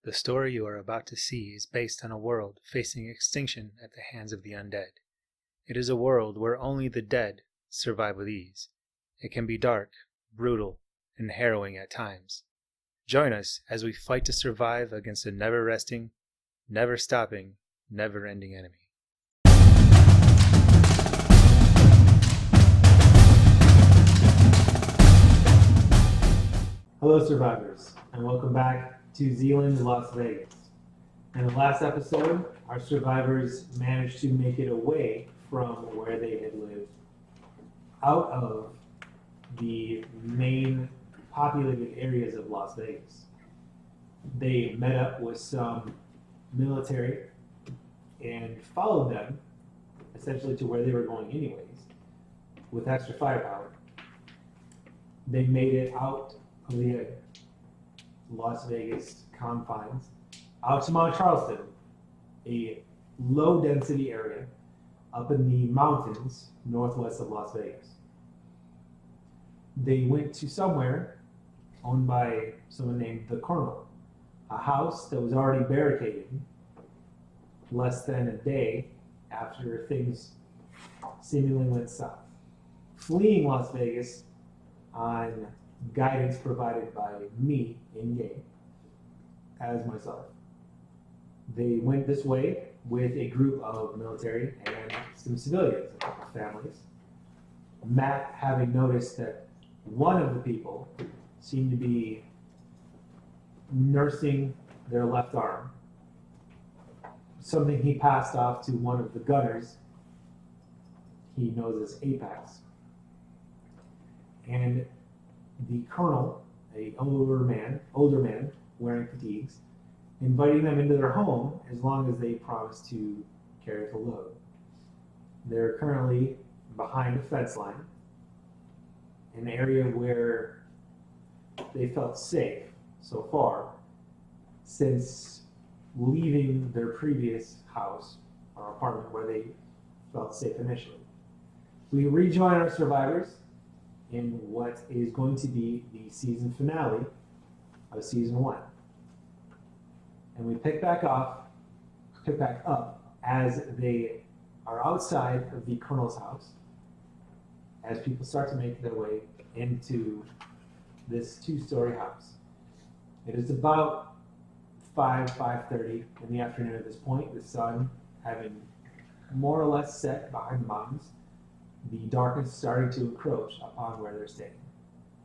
The story you are about to see is based on a world facing extinction at the hands of the undead. It is a world where only the dead survive with ease. It can be dark, brutal, and harrowing at times. Join us as we fight to survive against a never-resting, never-stopping, never-ending enemy. Hello survivors, and welcome back to Zealand, Las Vegas. In the last episode, our survivors managed to make it away from where they had lived, out of the main populated areas of Las Vegas. They met up with some military and followed them, essentially to where they were going anyways, with extra firepower. They made it out of the Las Vegas confines, out to Mount Charleston, a low density area up in the mountains northwest of Las Vegas. They went to somewhere owned by someone named the Colonel, a house that was already barricaded less than a day after things seemingly went south. Fleeing Las Vegas on guidance provided by me in-game as myself. They went this way with a group of military and some civilians, a couple of families. Matt, having noticed that one of the people seemed to be nursing their left arm, something he passed off to one of the gunners he knows as Apex. And the colonel, an older man wearing fatigues, inviting them into their home as long as they promise to carry the load. They're currently behind a fence line, an area where they felt safe so far since leaving their previous house or apartment where they felt safe initially. We rejoin our survivors in what is going to be the season finale of season 1. And we pick back up as they are outside of the Colonel's house, as people start to make their way into this 2-story house. It is about 5:30 in the afternoon at this point, the sun having more or less set behind the mountains, the darkness starting to encroach upon where they're staying.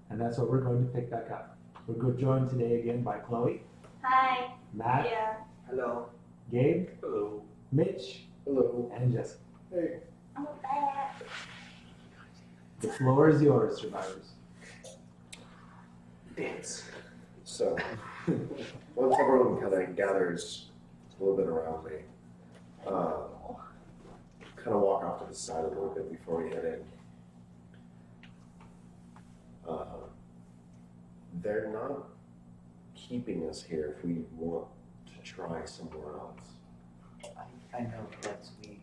And that's what we're going to pick back up. We're joined today again by Chloe. Hi. Matt. Yeah. Hello. Gabe. Hello. Mitch. Hello. And Jessica. Hey. I'm back. The floor is yours, survivors. Dance. So, once everyone kind of gathers a little bit around me, kind of walk off to the side a little bit before we head in. They're not keeping us here if we want to try somewhere else. I know that's me.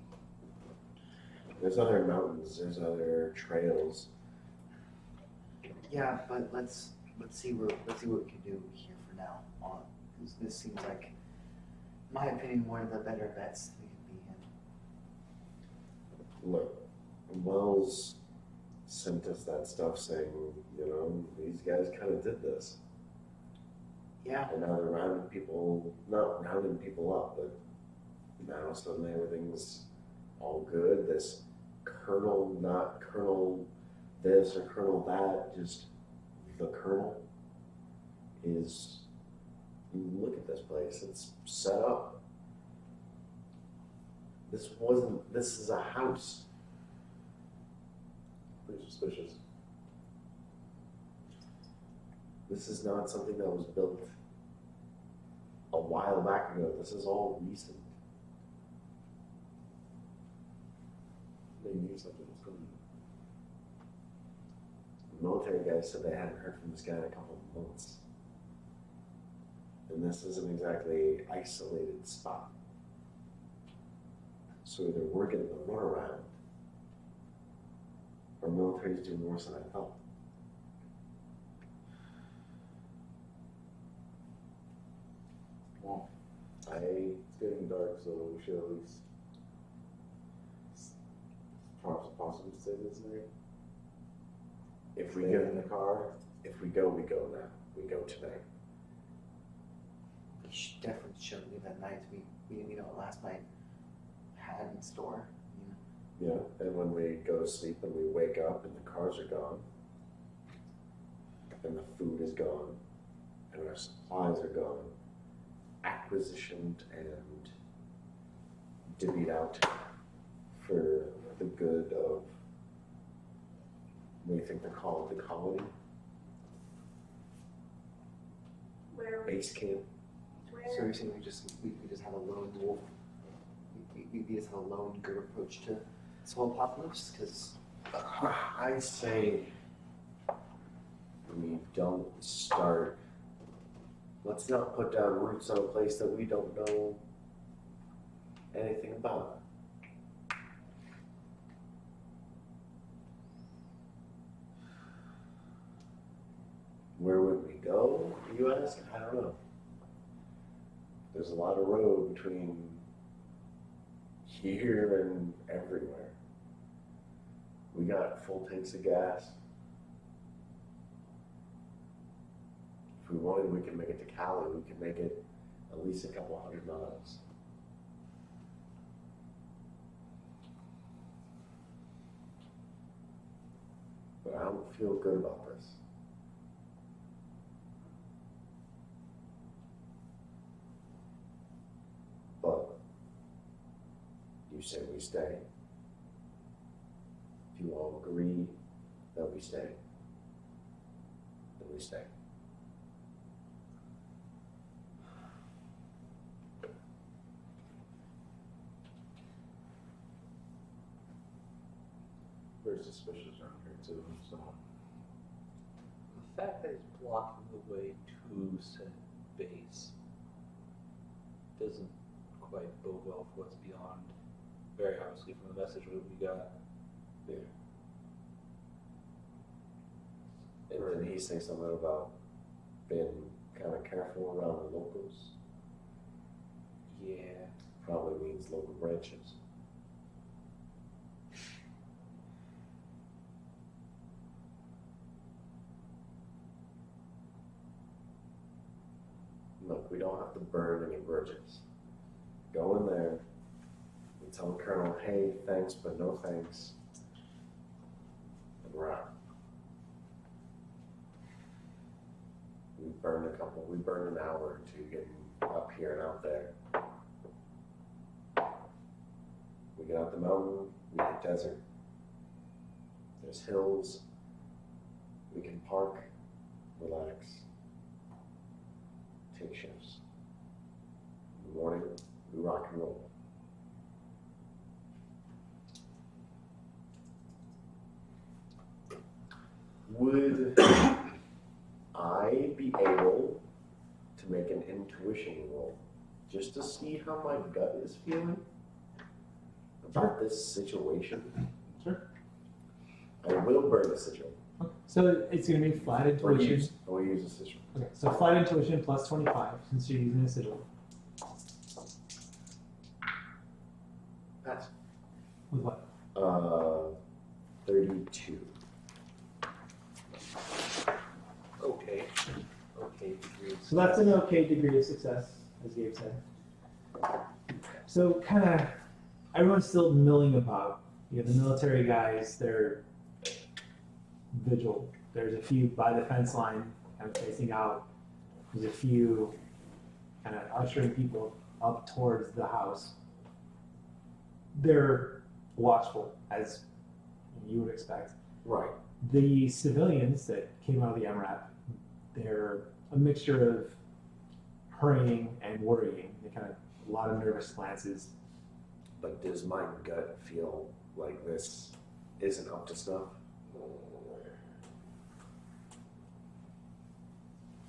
There's other mountains, there's other trails. Yeah, but let's see what we can do here for now on. This seems like, in my opinion, one of the better bets we can be in. Look, Wells sent us that stuff saying, these guys kind of did this. Yeah. And now they're rounding people, not rounding people up, but now suddenly everything's all good. This colonel, not colonel this or colonel that, just the colonel is, look at this place, it's set up. This is a house. Pretty suspicious. This is not something that was built a while back ago. This is all recent. They knew something was coming. The military guys said they hadn't heard from this guy in a couple of months. And this isn't exactly an isolated spot. So either we're getting the runaround, or military's doing worse than I thought. It's getting dark, so we should at least possibly stay this night. If we get in the car, if we go, we go now. We go tonight. We definitely shouldn't leave at night. We didn't know what last night had in store. Yeah, and when we go to sleep and we wake up and the cars are gone, and the food is gone, and our supplies are gone, acquisitioned and divvied out for the good of, what do you think they call it, the colony? Where Base camp? So you're saying we just have a lone wolf? We just have a lone good approach to this whole apocalypse? Because I say we don't start. Let's not put down roots on a place that we don't know anything about. Where would we go, you ask? I don't know. There's a lot of road between here and everywhere. We got full tanks of gas. If we wanted, we could make it to Cali. We could make it at least a couple 100 miles. But I don't feel good about this. But you say we stay. If you all agree that we stay, then we stay. Very suspicious around here too, so. The fact that it's blocking the way to said base doesn't quite bode well for what's beyond, very obviously from the message that we got. Yeah. And then he say something about being kind of careful around the locals. Yeah. Probably means local branches. Look, we don't have to burn any bridges. Go in there, we tell the colonel, hey, thanks, but no thanks. And we're out. We burned an hour or two getting up here and out there. We get out the mountain, we hit desert. There's hills. We can park, relax, take shifts. In the morning, we rock and roll. Would I be able to make an intuition roll just to see how my gut is feeling about this situation? Sure. I will burn the situation. Okay. So it's going to be flat intuition. I will use a situation. Okay, so flat intuition plus 25 since you're using a sigil. Pass. With what? 32. Okay. Okay, degrees. So that's an okay degree of success, as Gabe said. So kind of everyone's still milling about. You have the military guys, they're vigil. There's a few by the fence line, kind of facing out. There's a few kind of ushering people up towards the house. They're watchful, as you would expect. Right. The civilians that came out of the MRAP, they're a mixture of hurrying and worrying. They kind of a lot of nervous glances. But does my gut feel like this isn't up to snuff?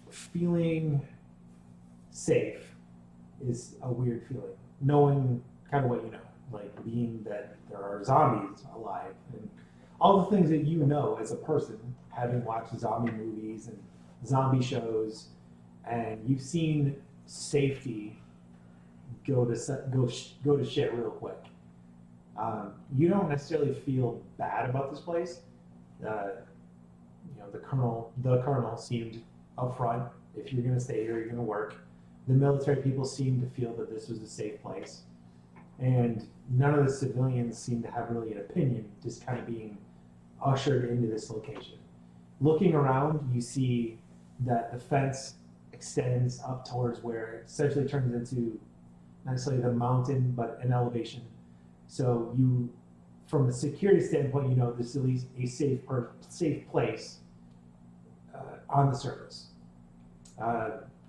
Feeling safe is a weird feeling. Knowing kind of what you know, like being that there are zombies alive and all the things that you know as a person, having watched zombie movies and zombie shows, and you've seen safety go to shit real quick. You don't necessarily feel bad about this place. The colonel seemed upfront. If you're going to stay here, you're going to work. The military people seemed to feel that this was a safe place, and none of the civilians seemed to have really an opinion, just kind of being ushered into this location. Looking around, you see that the fence extends up towards where it essentially turns into not necessarily the mountain, but an elevation. So you, from a security standpoint, you know this is at least a safe place on the surface.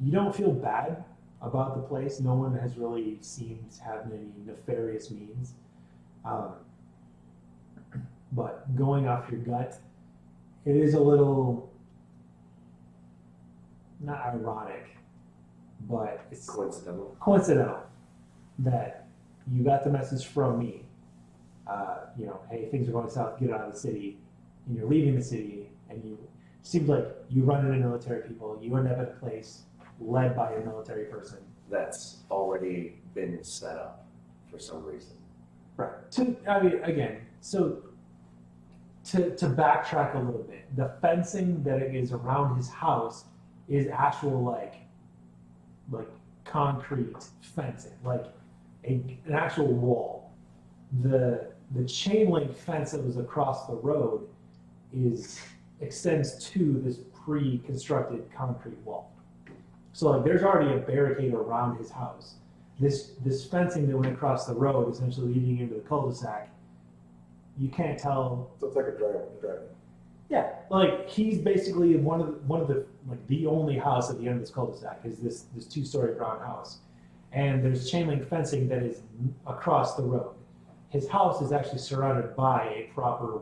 You don't feel bad about the place. No one has really seemed to have any nefarious means. But going off your gut, it is a little, not ironic, but it's coincidental that you got the message from me. Hey, things are going south, get out of the city, and you're leaving the city, and you seems like you run into military people, you end up at a place led by a military person. That's already been set up for some reason. Right. To backtrack a little bit, the fencing that is around his house is actual like concrete fencing, like an actual wall. The chain link fence that was across the road extends to this pre-constructed concrete wall. So like there's already a barricade around his house. This fencing that went across the road, essentially leading into the cul-de-sac, you can't tell. So it's like a driveway. Yeah, like he's basically one of the like the only house at the end of this cul-de-sac is this 2-story brown house, and there's chain link fencing that is across the road. His house is actually surrounded by a proper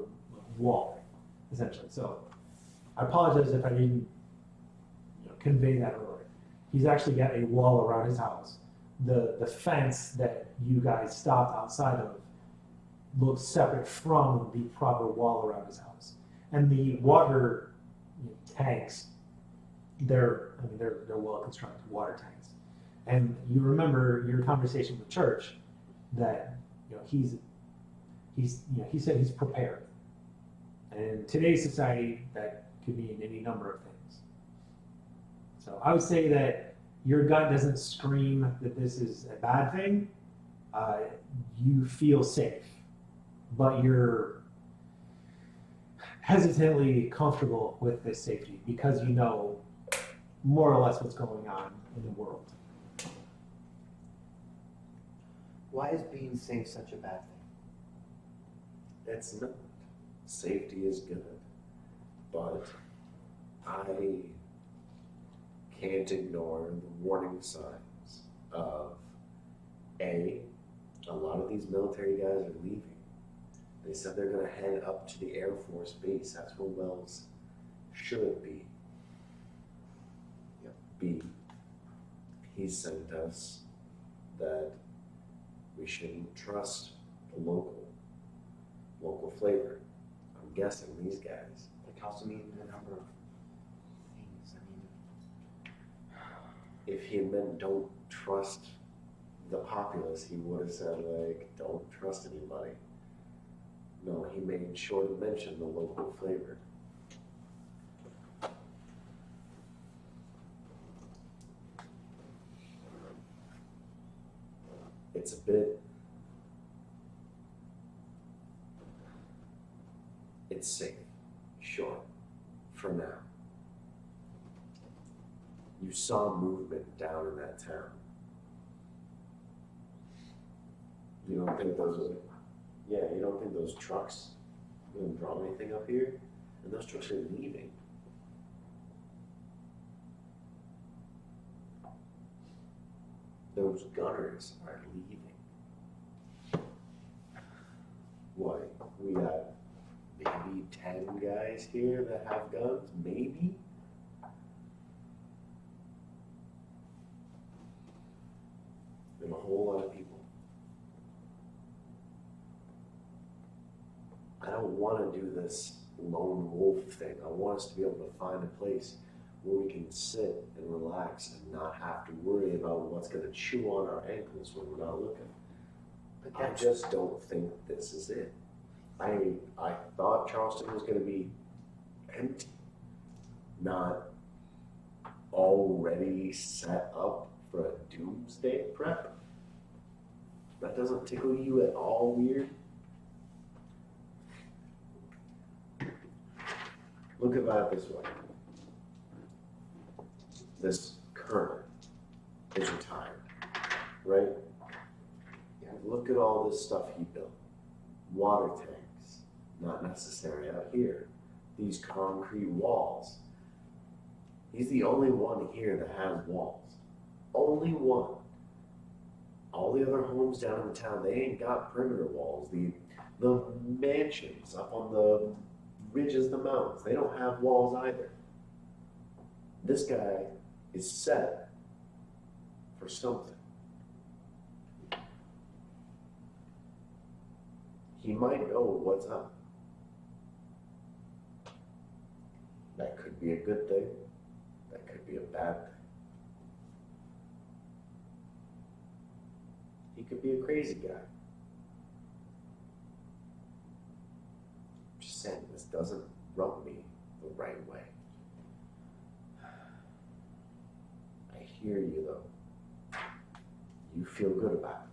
wall, essentially. So I apologize if I didn't convey that earlier. He's actually got a wall around his house. The fence that you guys stopped outside of looks separate from the proper wall around his house. And the water tanks, they're well constructed water tanks. And you remember your conversation with Church that he said he's prepared. And in today's society, that could mean any number of things. So I would say that your gut doesn't scream that this is a bad thing. You feel safe, but you're hesitantly comfortable with this safety because you know more or less what's going on in the world. Why is being safe such a bad thing? It's not. Safety is good. But I can't ignore the warning signs of a lot of these military guys are leaving. They said they're going to head up to the Air Force base. That's where Wells should be. B, he sent us that we shouldn't trust the local flavor. I'm guessing these guys. That could also mean a number of things. If he had meant don't trust the populace, he would have said don't trust anybody. No, he made sure to mention the local flavor. It's safe, sure, for now. You saw movement down in that town. You don't think those trucks didn't draw anything up here? And those trucks are leaving. Those gunners are leaving. What? We got maybe 10 guys here that have guns? Maybe? And a whole lot of people. I don't want to do this lone wolf thing. I want us to be able to find a place where we can sit and relax and not have to worry about what's going to chew on our ankles when we're not looking. But I that's just don't think this is it. I thought Charleston was going to be empty, not already set up for a doomsday prep. That doesn't tickle you at all weird? Look at that this way. This colonel is retired, right? Yeah. Look at all this stuff he built. Water tanks, not necessary out here. These concrete walls. He's the only one here that has walls. Only one. All the other homes down in the town, they ain't got perimeter walls. The mansions up on the ridges of the mountains, they don't have walls either. This guy is set for something. He might know what's up. That could be a good thing. That could be a bad thing. He could be a crazy guy. Just saying, this doesn't rub me the right way. I hear you though. You feel good about it.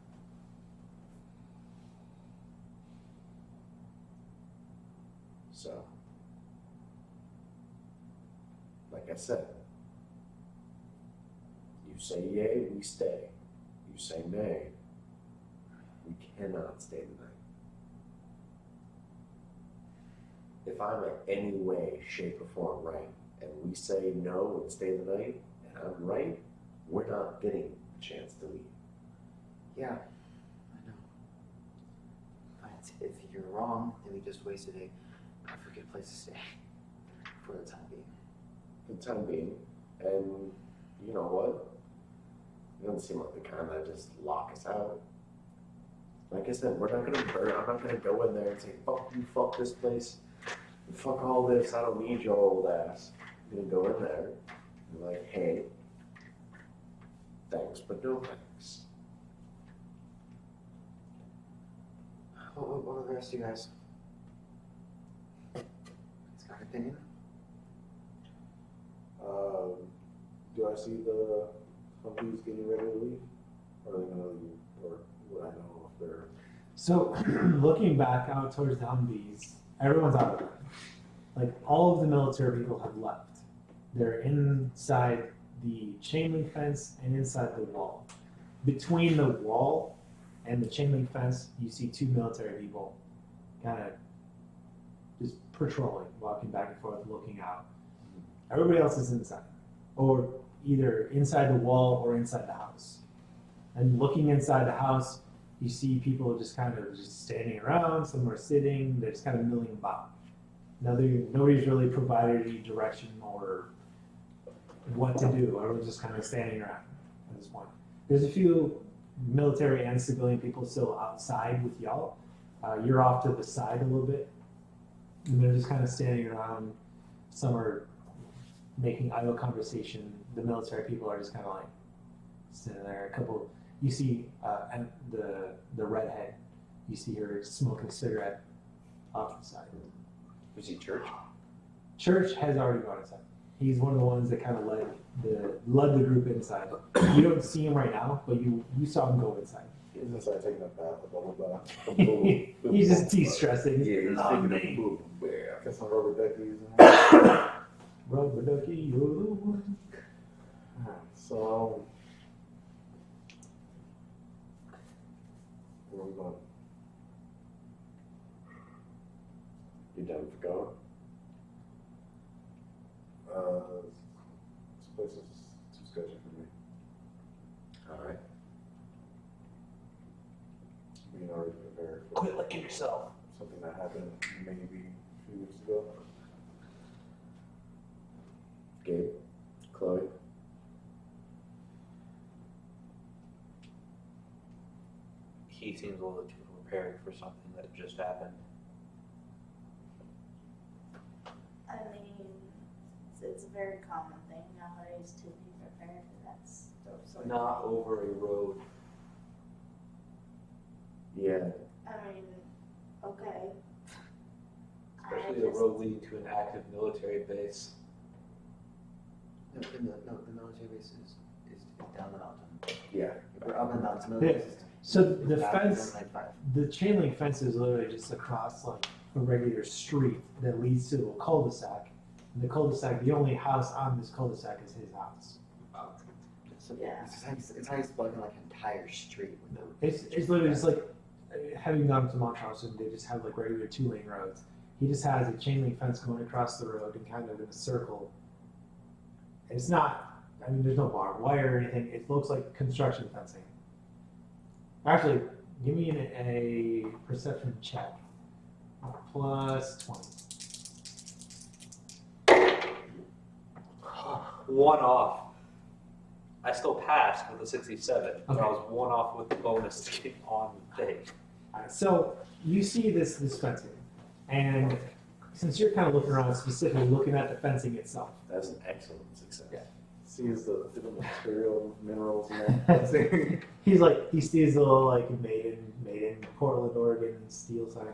So, like I said, you say yay, we stay. You say nay, we cannot stay the night. If I'm in any way, shape, or form right, and we say no and stay the night, and I'm right, we're not getting a chance to leave. yeah, I know. But if you're wrong, then we just wasted a perfect good place to stay for the time being. For the time being, and you know what? It doesn't seem like the kind that just lock us out. Like I said, we're not gonna burn. I'm not gonna go in there and say, fuck you, fuck this place, fuck all this, I don't need your old ass. I'm gonna go in there and be like, hey, thanks, but no thanks. What are the rest of you guys? It's got an opinion? Do I see the Humvees getting ready to leave? Or are they gonna leave? Or would I know if they're... So, looking back out towards the Humvees, everyone's out of there. Like, all of the military people have left. They're inside the chain link fence and inside the wall. Between the wall and the chain link fence, you see two military people kind of just patrolling, walking back and forth, looking out. Everybody else is inside, or either inside the wall or inside the house. And looking inside the house, you see people just kind of just standing around, some are sitting, they're just kind of milling about. Nobody's really provided any direction or what to do. Everyone's just kind of standing around at this point. There's a few military and civilian people still outside with y'all. You're off to the side a little bit, and they're just kind of standing around. Some are making idle conversation. The military people are just kind of like sitting there. A couple, you see, and the redhead, you see her smoking a cigarette off the side. Was he church? Church has already gone inside. He's one of the ones that kind of led the group inside. You don't see him right now, but you saw him go inside. He's inside taking a bath, a bubble bath. A boo. He's just de-stressing. Yeah, he's Love taking me. a boo. Yeah. Got some rubber duckies in there. Rubber ducky, you're the one. Alright, so... Where are we going? You done for going? This place is too sketchy for me. Alright. Being already prepared for Quit licking yourself. something that happened maybe a few weeks ago. Gabe? Chloe? He seems a little too prepared for something that just happened. I mean, It's a very common thing nowadays to be prepared for that sort of Not thing. over a road. Yeah, I mean, okay. Especially a road leading to an active military base. No, the military base is down the mountain. yeah. We're up in the mountain. Military Yeah. base is So the back fence, to 195. the chain link fence is literally just across like a regular street that leads to a cul-de-sac. And the cul-de-sac, the only house on this cul-de-sac is his house. So Yeah. it's how he's plugging like an entire street with the. It's literally just like having gone to Mount Charleston, they just have like regular 2-lane roads. He just has a chain link fence going across the road and kind of in a circle. It's not, I mean, there's no barbed wire or anything. It looks like construction fencing. Actually, give me a perception check. Plus 20. One off. I still passed with a 67, but I Okay. was one off with the bonus to get on the thing. Alright, so you see this fencing, and since you're kind of looking around, specifically looking at the fencing itself, That's an excellent success. Yeah. Sees the different material, minerals in that. he sees the little like made in Portland, Oregon steel sign.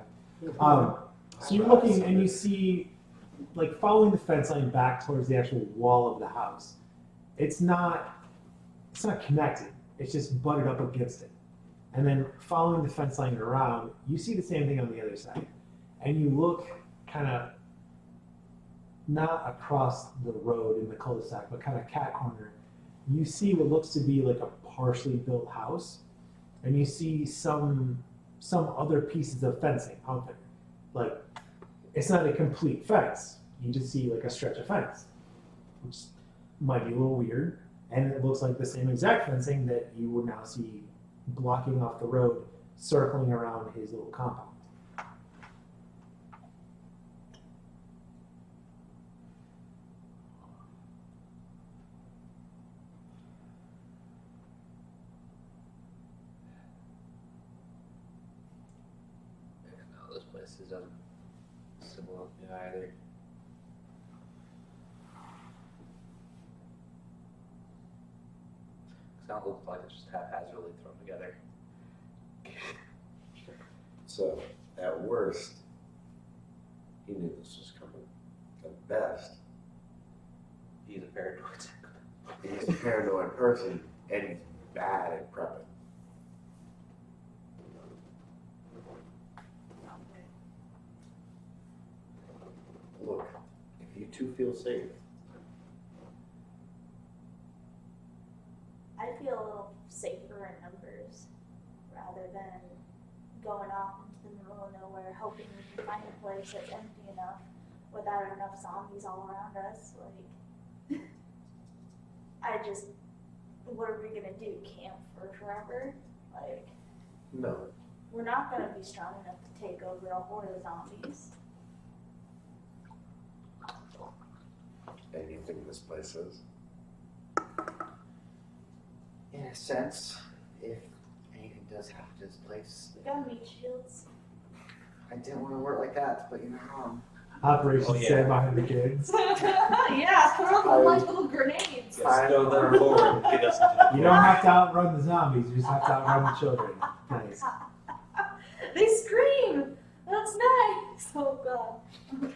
So you're looking and you see, like following the fence line back towards the actual wall of the house. It's not connected. It's just butted up against it. And then following the fence line around, you see the same thing on the other side. And you look kind of not across the road in the cul-de-sac, but kind of cat corner. You see what looks to be like a partially built house, and you see some other pieces of fencing out there. Like, it's not a complete fence. You just see like a stretch of fence, which might be a little weird. And it looks like the same exact fencing that you would now see blocking off the road, circling around his little compound. No, this place is similar to me either. Sounds looks like it's just haphazardly thrown together. So, at worst, he knew this was coming. At best, He's a paranoid. he's a paranoid person, and he's bad at prepping. Look, if you two feel safe, I feel a little safer in numbers rather than going off into the middle of nowhere hoping we can find a place that's empty enough without enough zombies all around us. Like, what are we gonna do? Camp for forever? Like, no. we're not gonna be strong enough to take over a horde of zombies. And you think this place is? In a sense, if anything does happen to this place, We got meat shields. I didn't want to work like that, but you're not wrong. Operation Oh, yeah. Stand Behind the Kids. Yeah, throw them like little grenades. Let's throw them forward and get us into the You don't have to outrun the zombies, you just have to outrun the children. Nice. They scream. That's nice. Oh god.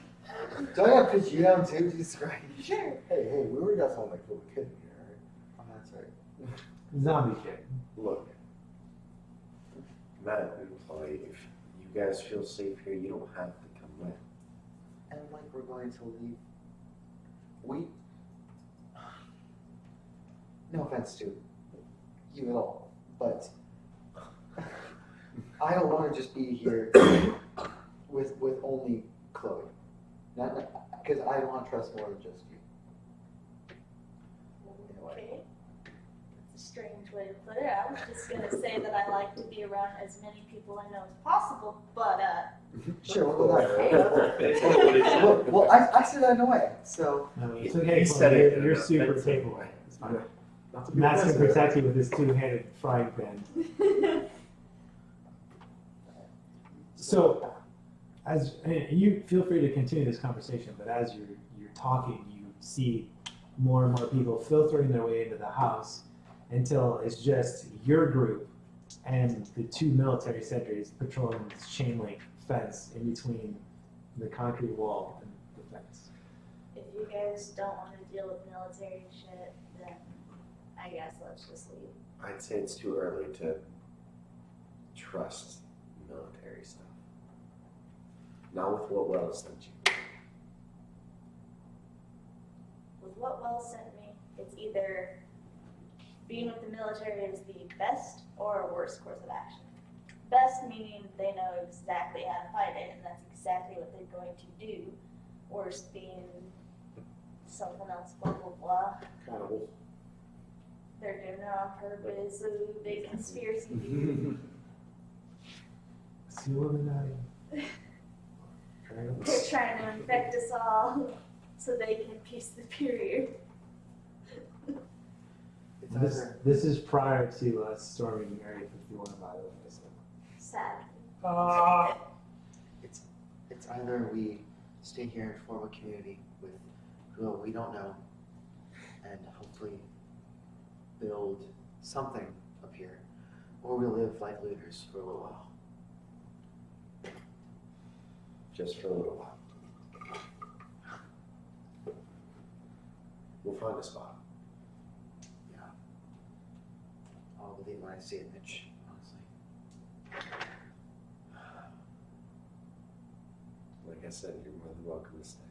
Do I have to pitch you down too? Jesus Christ. Sure. Hey, we already got someone that killed a kid in here, Oh, that's right. Zombie kid. Look, Matt, like, if you guys feel safe here, you don't have to come with. And like we're going to leave. We. No offense to you at all, but I don't want to just be here with only Chloe. Not because I want to trust more than just you. Okay. That's a strange way to put it. I was just gonna say that I like to be around as many people I know as possible, but Sure, we'll go that. It's what it is. Well, I said that in a way, so No, it's He okay, said Chloe. it in You're an super offensive capable. way. It's fine. Not to be Matt's gonna offensive. protect you with his two-handed frying pan. So, as and you feel free to continue this conversation, but as you're talking, you see more and more people filtering their way into the house until it's just your group and the 2 military sentries patrolling this chain link fence in between the concrete wall and the fence. If you guys don't want to deal with military shit, then I guess let's just leave. I'd say it's too early to trust military stuff. Not with what Wells sent you. With what Wells sent me, it's either being with the military is the best or worst course of action. Best meaning they know exactly how to fight it, and that's exactly what they're going to do. Worst being something else, blah, blah, blah. Cannibals. They're doing it on purpose, a big conspiracy theory. See Illuminati. They're trying to infect us all so they can peace the period. It's either This is prior to us storming Area 51, by the way. So. Sad. it's either we stay here and form a community with who we don't know, and hopefully build something up here, or we live like looters for a little while. Just for a little while. We'll find a spot. Yeah. I'll believe when I see it, Mitch, honestly. Like I said, you're more than welcome to stay.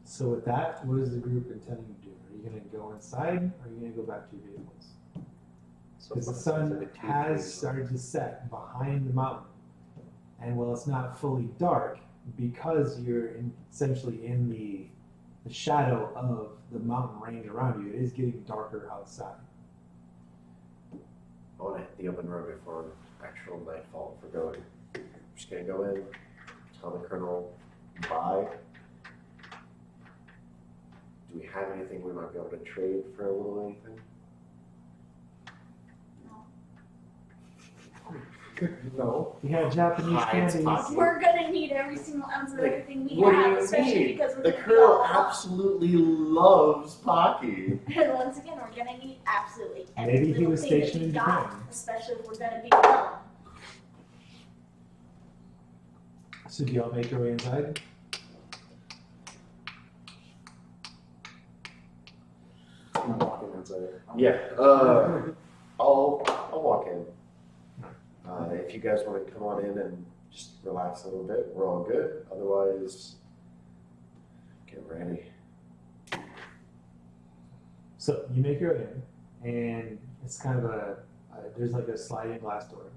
So with that, what is the group intending to do? Are you going to go inside, or are you going to go back to your vehicles? So Because the far, sun it's like a 2-3 has started to set behind the mountain. And while it's not fully dark, because you're essentially in the shadow of the mountain range around you, it is getting darker outside. I want to hit the open road before actual nightfall for going. I'm just going to go in, tell the colonel bye. Do we have anything we might be able to trade for a little anything? No. You have Japanese Hides, candies. pocket. We're gonna need every single ounce of Like, everything we what do have, you especially mean? because we're The gonna be colonel all alone. absolutely loves Pocky. And once again, we're gonna need absolutely every Maybe he little was thing that stationed we in got, Japan. especially if we're gonna be alone. So do y'all make your way inside? I'm walking inside. Yeah, I'll walk in. If you guys want to come on in and just relax a little bit, we're all good. Otherwise, get ready. So you make your way in, and it's kind of there's like a sliding glass door.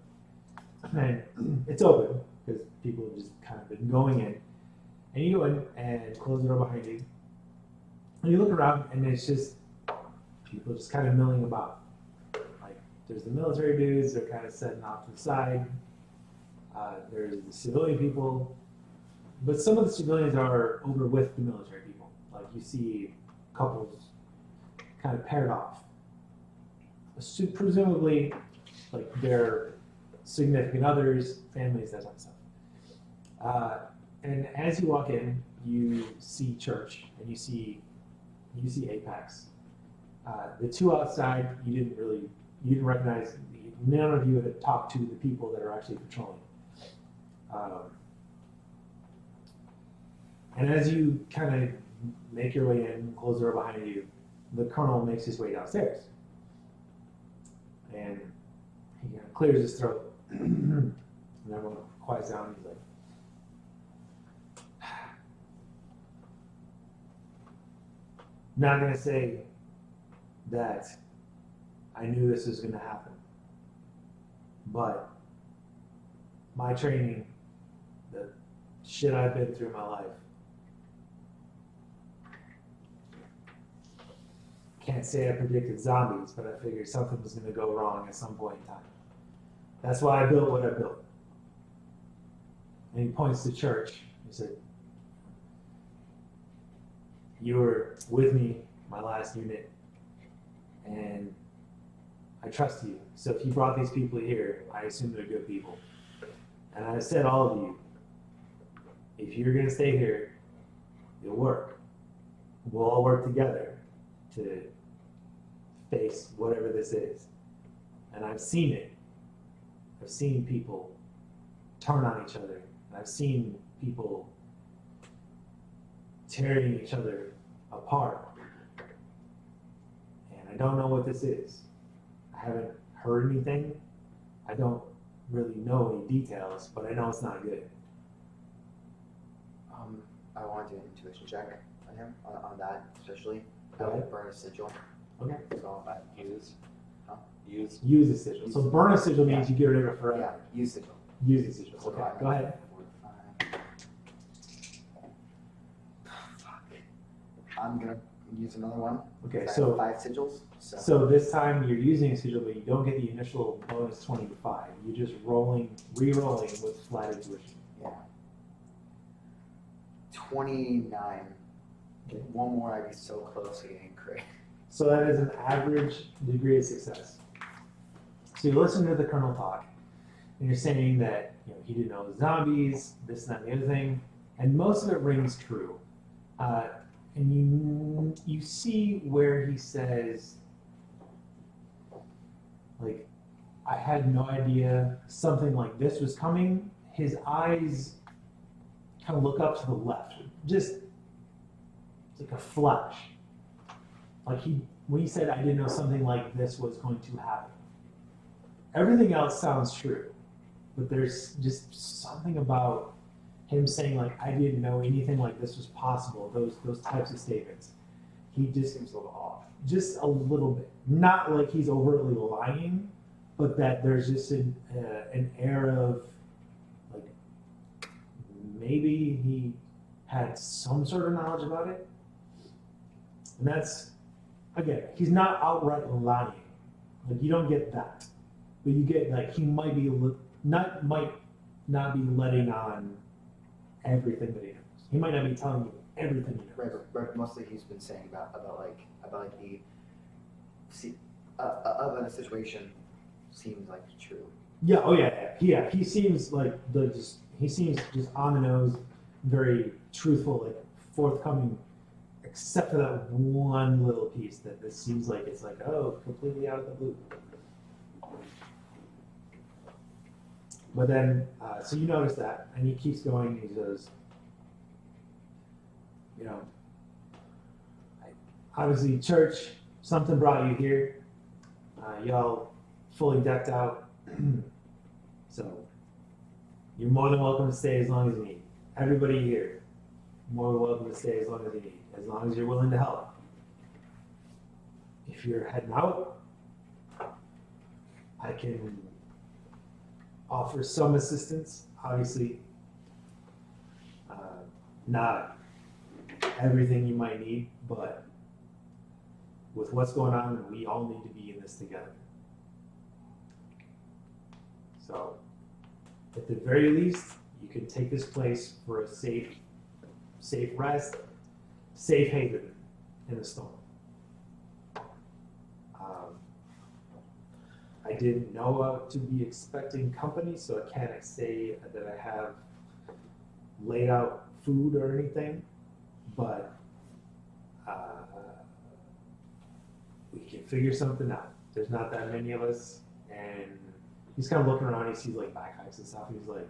And it's open, because people have just kind of been going in. And you go in and close the door behind you. And you look around, and it's just people just kind of milling about. Like, there's the military dudes, they're kind of setting off to the side. There's the civilian people. But some of the civilians are over with the military people. Like, you see couples kind of paired off. Presumably, like, their significant others, families, that type of stuff. And as you walk in, you see church, and you see Apex. The two outside, you didn't recognize. None of you had talked to the people that are actually patrolling. And as you kind of make your way in, close the door behind you, the colonel makes his way downstairs. And he kind of clears his throat. And everyone quiets down. He's like, not going to say that I knew this was going to happen. But my training, the shit I've been through in my life, can't say I predicted zombies, but I figured something was going to go wrong at some point in time. That's why I built what I built. And he points to church. He said, you were with me, my last unit, and I trust you. So if you brought these people here, I assume they're good people. And I said all of you, if you're gonna stay here, you'll work. We'll all work together to face whatever this is. And I've seen it. I've seen people turn on each other. And I've seen people tearing each other apart. And I don't know what this is. I haven't heard anything. I don't really know any details, but I know it's not good. I want to do an intuition check on him, on that especially. I Go ahead. would burn a sigil. Okay. So Use. Huh? Use. Use a sigil. So burn a sigil means Yeah. you get rid of it forever. yeah, use sigil. Use a sigil. So Okay, I'm go ahead. 4, 5. Fuck. I'm gonna use another one. Okay, I have so 5 sigils. So, so this time you're using a sigil, but you don't get the initial bonus 25. You're just re-rolling with flat intuition. yeah. 29. Okay. One more, I'd be so close to getting crit. So that is an average degree of success. So you listen to the Colonel talk, and you're saying that he didn't know zombies, this, that, and the other thing, and most of it rings true. And you see where he says, like, I had no idea something like this was coming. His eyes kind of look up to the left, just it's like a flash. Like when he said, I didn't know something like this was going to happen. Everything else sounds true, but there's just something about him saying, like, I didn't know anything like this was possible, those types of statements. He just seems a little off. Just a little bit. Not like he's overtly lying, but that there's just an air of, like, maybe he had some sort of knowledge about it. And that's, again, he's not outright lying. Like, you don't get that. But you get, like, he might might not be letting on everything that he knows. He might not be telling you everything he knows. Right, but mostly he's been saying about the of a situation seems like true. Yeah, oh yeah. He seems like he seems just on the nose, very truthful, like forthcoming, except for that one little piece that this seems like it's like, oh, completely out of the blue. But then, so you notice that, and he keeps going, and he says, obviously church, something brought you here. Y'all fully decked out. So you're more than welcome to stay as long as you need. Everybody here, more than welcome to stay as long as you need, as long as you're willing to help. If you're heading out, I can offer some assistance. Obviously, not everything you might need, but with what's going on, we all need to be in this together. So, at the very least, you can take this place for a safe rest, safe haven in the storm. I didn't know to be expecting company, so I can't say that I have laid out food or anything, but we can figure something out. There's not that many of us, and he's kind of looking around. He sees like backpacks and stuff. He's like,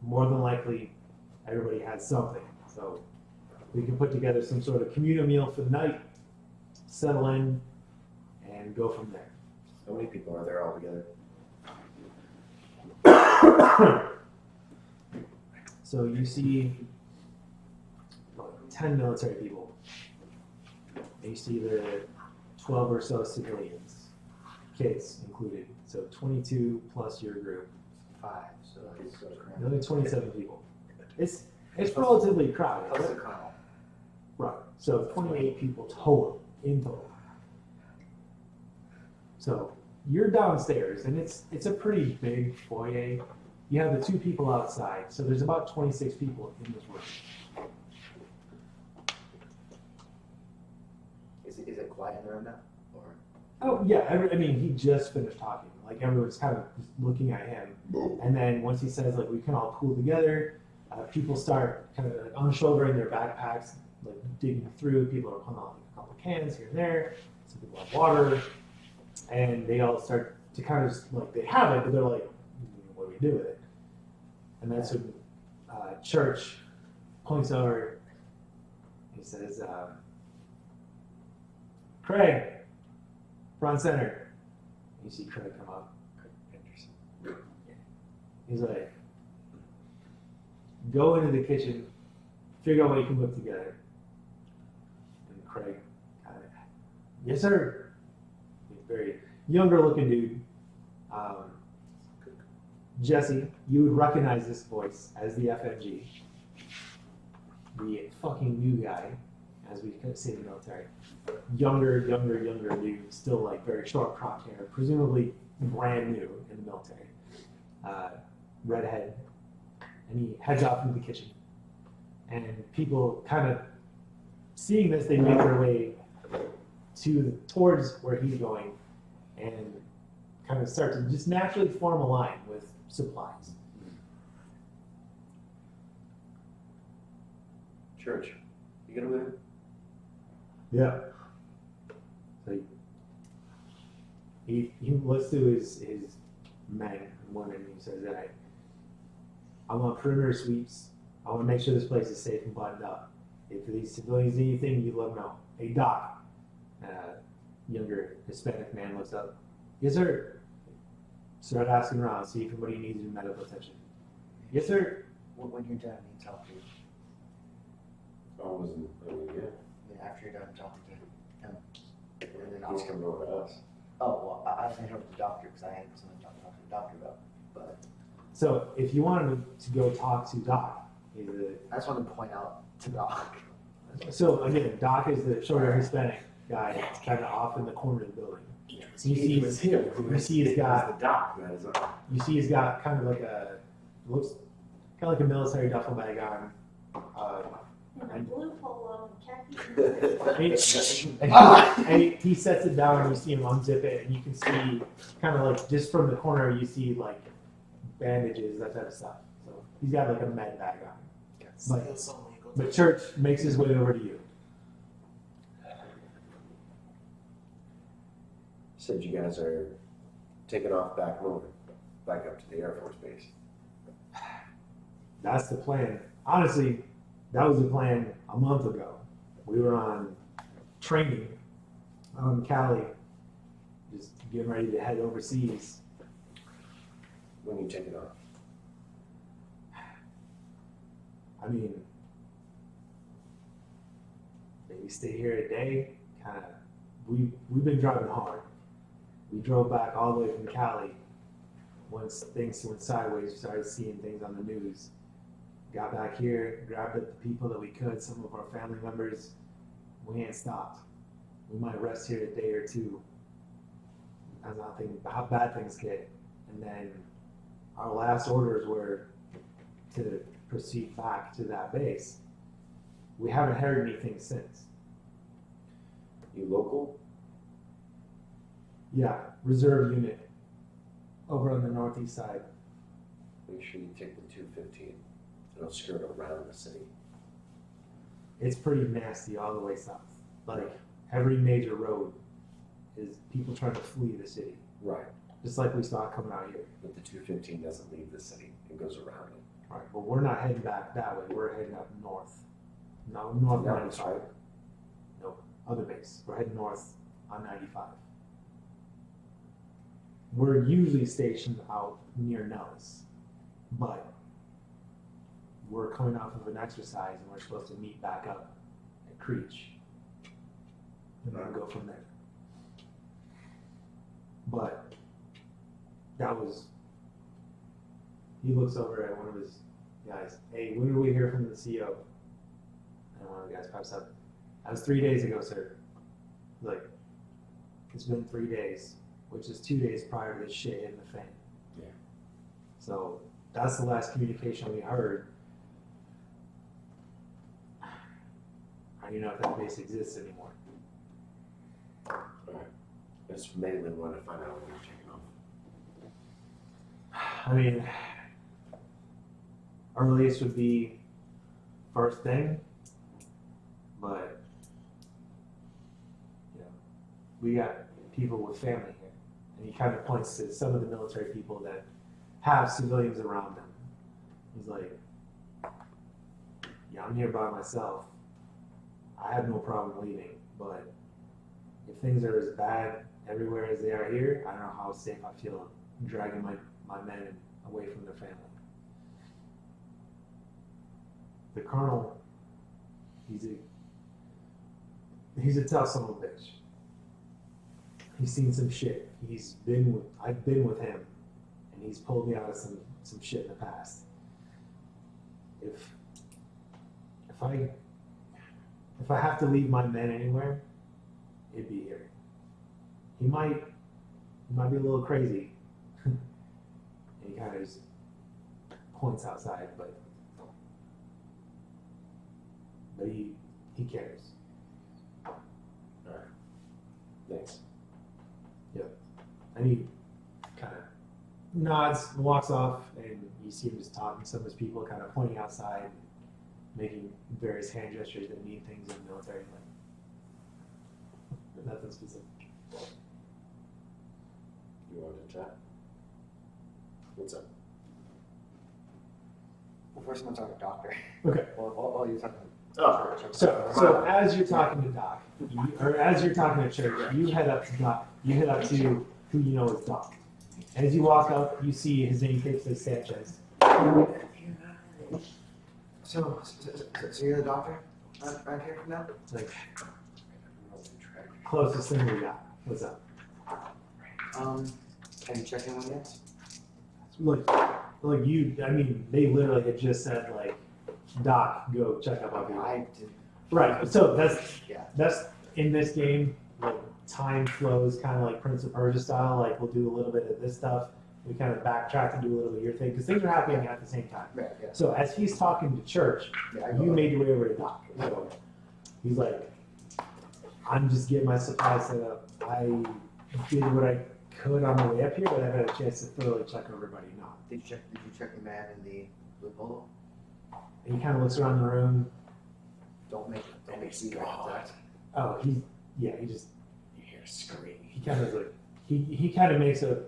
more than likely, everybody has something. So we can put together some sort of communal meal for the night, settle in, and go from there. How many people are there all together? So you see 10 military people. And you see the 12 or so civilians, kids included. So 22 plus your group. 5, so it's Another 27 people. It's relatively crowded. plus the colonel. Right. So 28 people total, in total. So you're downstairs, and it's a pretty big foyer. You have the 2 people outside, so there's about 26 people in this room. Is it quiet in the room now? Or Oh yeah, I mean he just finished talking. Like everyone's kind of just looking at him, and then once he says like we can all pool together, people start kind of like unshouldering their backpacks, like digging through. People are pulling out like a couple cans here and there. Some people have water, and they all start to kind of just, like, they have it, but they're like, what do we do with it? And that's when Church points over. He says, Craig, front center. You see Craig come up. Craig Anderson. He's like, go into the kitchen, figure out what you can whip together. And Craig kind of, yes, sir. He's a very younger looking dude. Jesse, you would recognize this voice as the FMG. The fucking new guy, as we say in the military. Younger dude, still like very short cropped hair, presumably brand new in the military. Redhead. And he heads off into the kitchen. And people kind of seeing this, they make their way towards where he's going and kind of start to just naturally form a line with supplies. Church, you gonna move? Yeah. So he looks to his men and women and he says, "Hey, I want perimeter sweeps. I want to make sure this place is safe and buttoned up. If these civilians need anything, you let them know." Hey, Doc, younger Hispanic man looks up. Yes, sir. Start asking around, see if anybody needs any medical attention. Yes, sir. When your dad needs help, dude. Yeah. After you're done talking to him. And then He's coming over to us. Oh, well, I sent her to the doctor because I had something to talk to the doctor about. But So if you wanted to go talk to Doc, he's I just wanted to point out to Doc. so again, Doc is the shorter Hispanic guy that's kind of off in the corner of the building. It was him. You see he's got, the doc that is on. you see he's got kind of like looks kind of like a military duffel bag on. In a blue polo and khaki. And he sets it down and you see him unzip it and you can see kind of like just from the corner you see like bandages, that type of stuff. So he's got like a med bag on. But Church makes his way over to you. Said you guys are taking off back north, back up to the Air Force Base. That's the plan. Honestly, that was the plan a month ago. We were on training out in Cali, just getting ready to head overseas. When you take it off? I mean, maybe stay here a day. Kind of, we've been driving hard. We drove back all the way from Cali. Once things went sideways, we started seeing things on the news. Got back here, grabbed up the people that we could, some of our family members. We ain't stopped. We might rest here a day or two. I'm not thinking how bad things get. And then our last orders were to proceed back to that base. We haven't heard anything since. You local? Yeah, reserve unit over on the northeast side. Make sure you take the 215. It'll skirt around the city. It's pretty nasty all the way south. Like every major road is people trying to flee the city. Right. Just like we saw coming out here. But the 215 doesn't leave the city. It goes around it. All right, but we're not heading back that way. We're heading up north. No, north Yeah, 95. right. No, other base. We're heading north on 95. We're usually stationed out near Nellis, but we're coming off of an exercise and we're supposed to meet back up at Creech and then go from there. But that was, he looks over at one of his guys. Hey, when did we hear from the CO? And one of the guys pops up. That was 3 days ago, sir. Like, it's been 3 days, which is 2 days prior to this shit hitting the fan. Yeah. So that's the last communication we heard. I don't even know if that base exists anymore. Alright. Just mainly want to find out when you're taking off. I mean, earliest would be first thing, but we got people with family here, and he kind of points to some of the military people that have civilians around them. He's like, yeah, I'm here by myself. I have no problem leaving, but if things are as bad everywhere as they are here, I don't know how safe I feel dragging my men away from their family. The colonel, he's a tough son of a bitch. He's seen some shit. I've been with him, and he's pulled me out of some shit in the past. If I have to leave my men anywhere, it'd be here. He might be a little crazy. And he kind of just points outside, but he cares. Alright. Thanks. And he kind of nods, walks off, and you see him just talking to some of his people, kind of pointing outside, making various hand gestures that mean things in the military, like nothing specific. You wanted to chat? What's up? Well, first I'm gonna talk to Doctor. Okay. While you're talking. Oh, So as you're talking to Doc, or as you're talking to Church, you head up to Doc. You head up to who you know is Doc. As you walk up, you see his name taped as Sanchez. So you're the doctor right here now? It's like closest thing we got. What's up? Have you checked in with yet? Look, you. I mean, they literally had just said like, Doc, go check up on people. I did. Right. So Yeah. that's in this game. Like time flows kind of like Prince of Persia style. Like we'll do a little bit of this stuff. We kind of backtrack and do a little bit of your thing because things are happening at the same time. Right, yeah. So as he's talking to Church, Yeah, you made your way over to Doc. So he's like, I'm just getting my supplies set up. I did what I could on the way up here, but I haven't had a chance to thoroughly check everybody now. Did you check the man in the blue polo? And he kind of looks around the room. Don't make see that. Oh, he just, You hear a scream. he kind of like, he kind of makes a,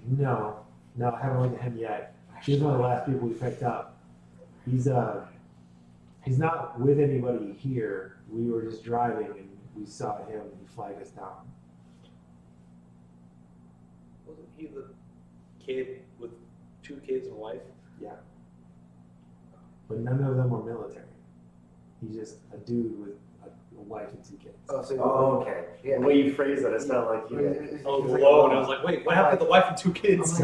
no, I haven't looked at him yet. He's one of the last people we picked up. He's not with anybody here. We were just driving and we saw him and he flagged us down. Wasn't he the kid with 2 kids and a wife? Yeah. But none of them were military. He's just a dude with a wife and 2 kids. Oh, okay. Yeah. The way you phrase it, it's not like you. Oh, low, and I was like, wait, what happened to the wife and 2 kids?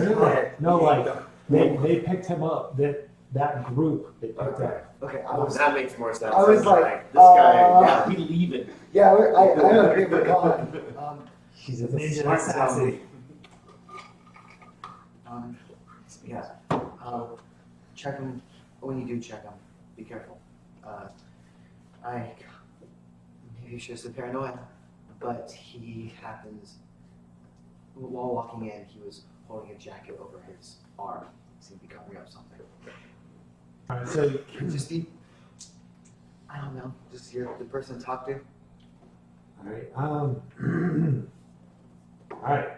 No, like they picked him up. That group they picked up. Okay, That makes more sense. I was like, this guy, yeah, we leaving. Yeah, I agree with Colin. He's a ninja assassin. Yeah. Check him when you do check him. Be careful. Maybe it's just a paranoia, but he happens. While walking in, he was holding a jacket over his arm. Seemed to be covering up something. All right, so Just be. I don't know. Just you're the person to talk to. all right. All right.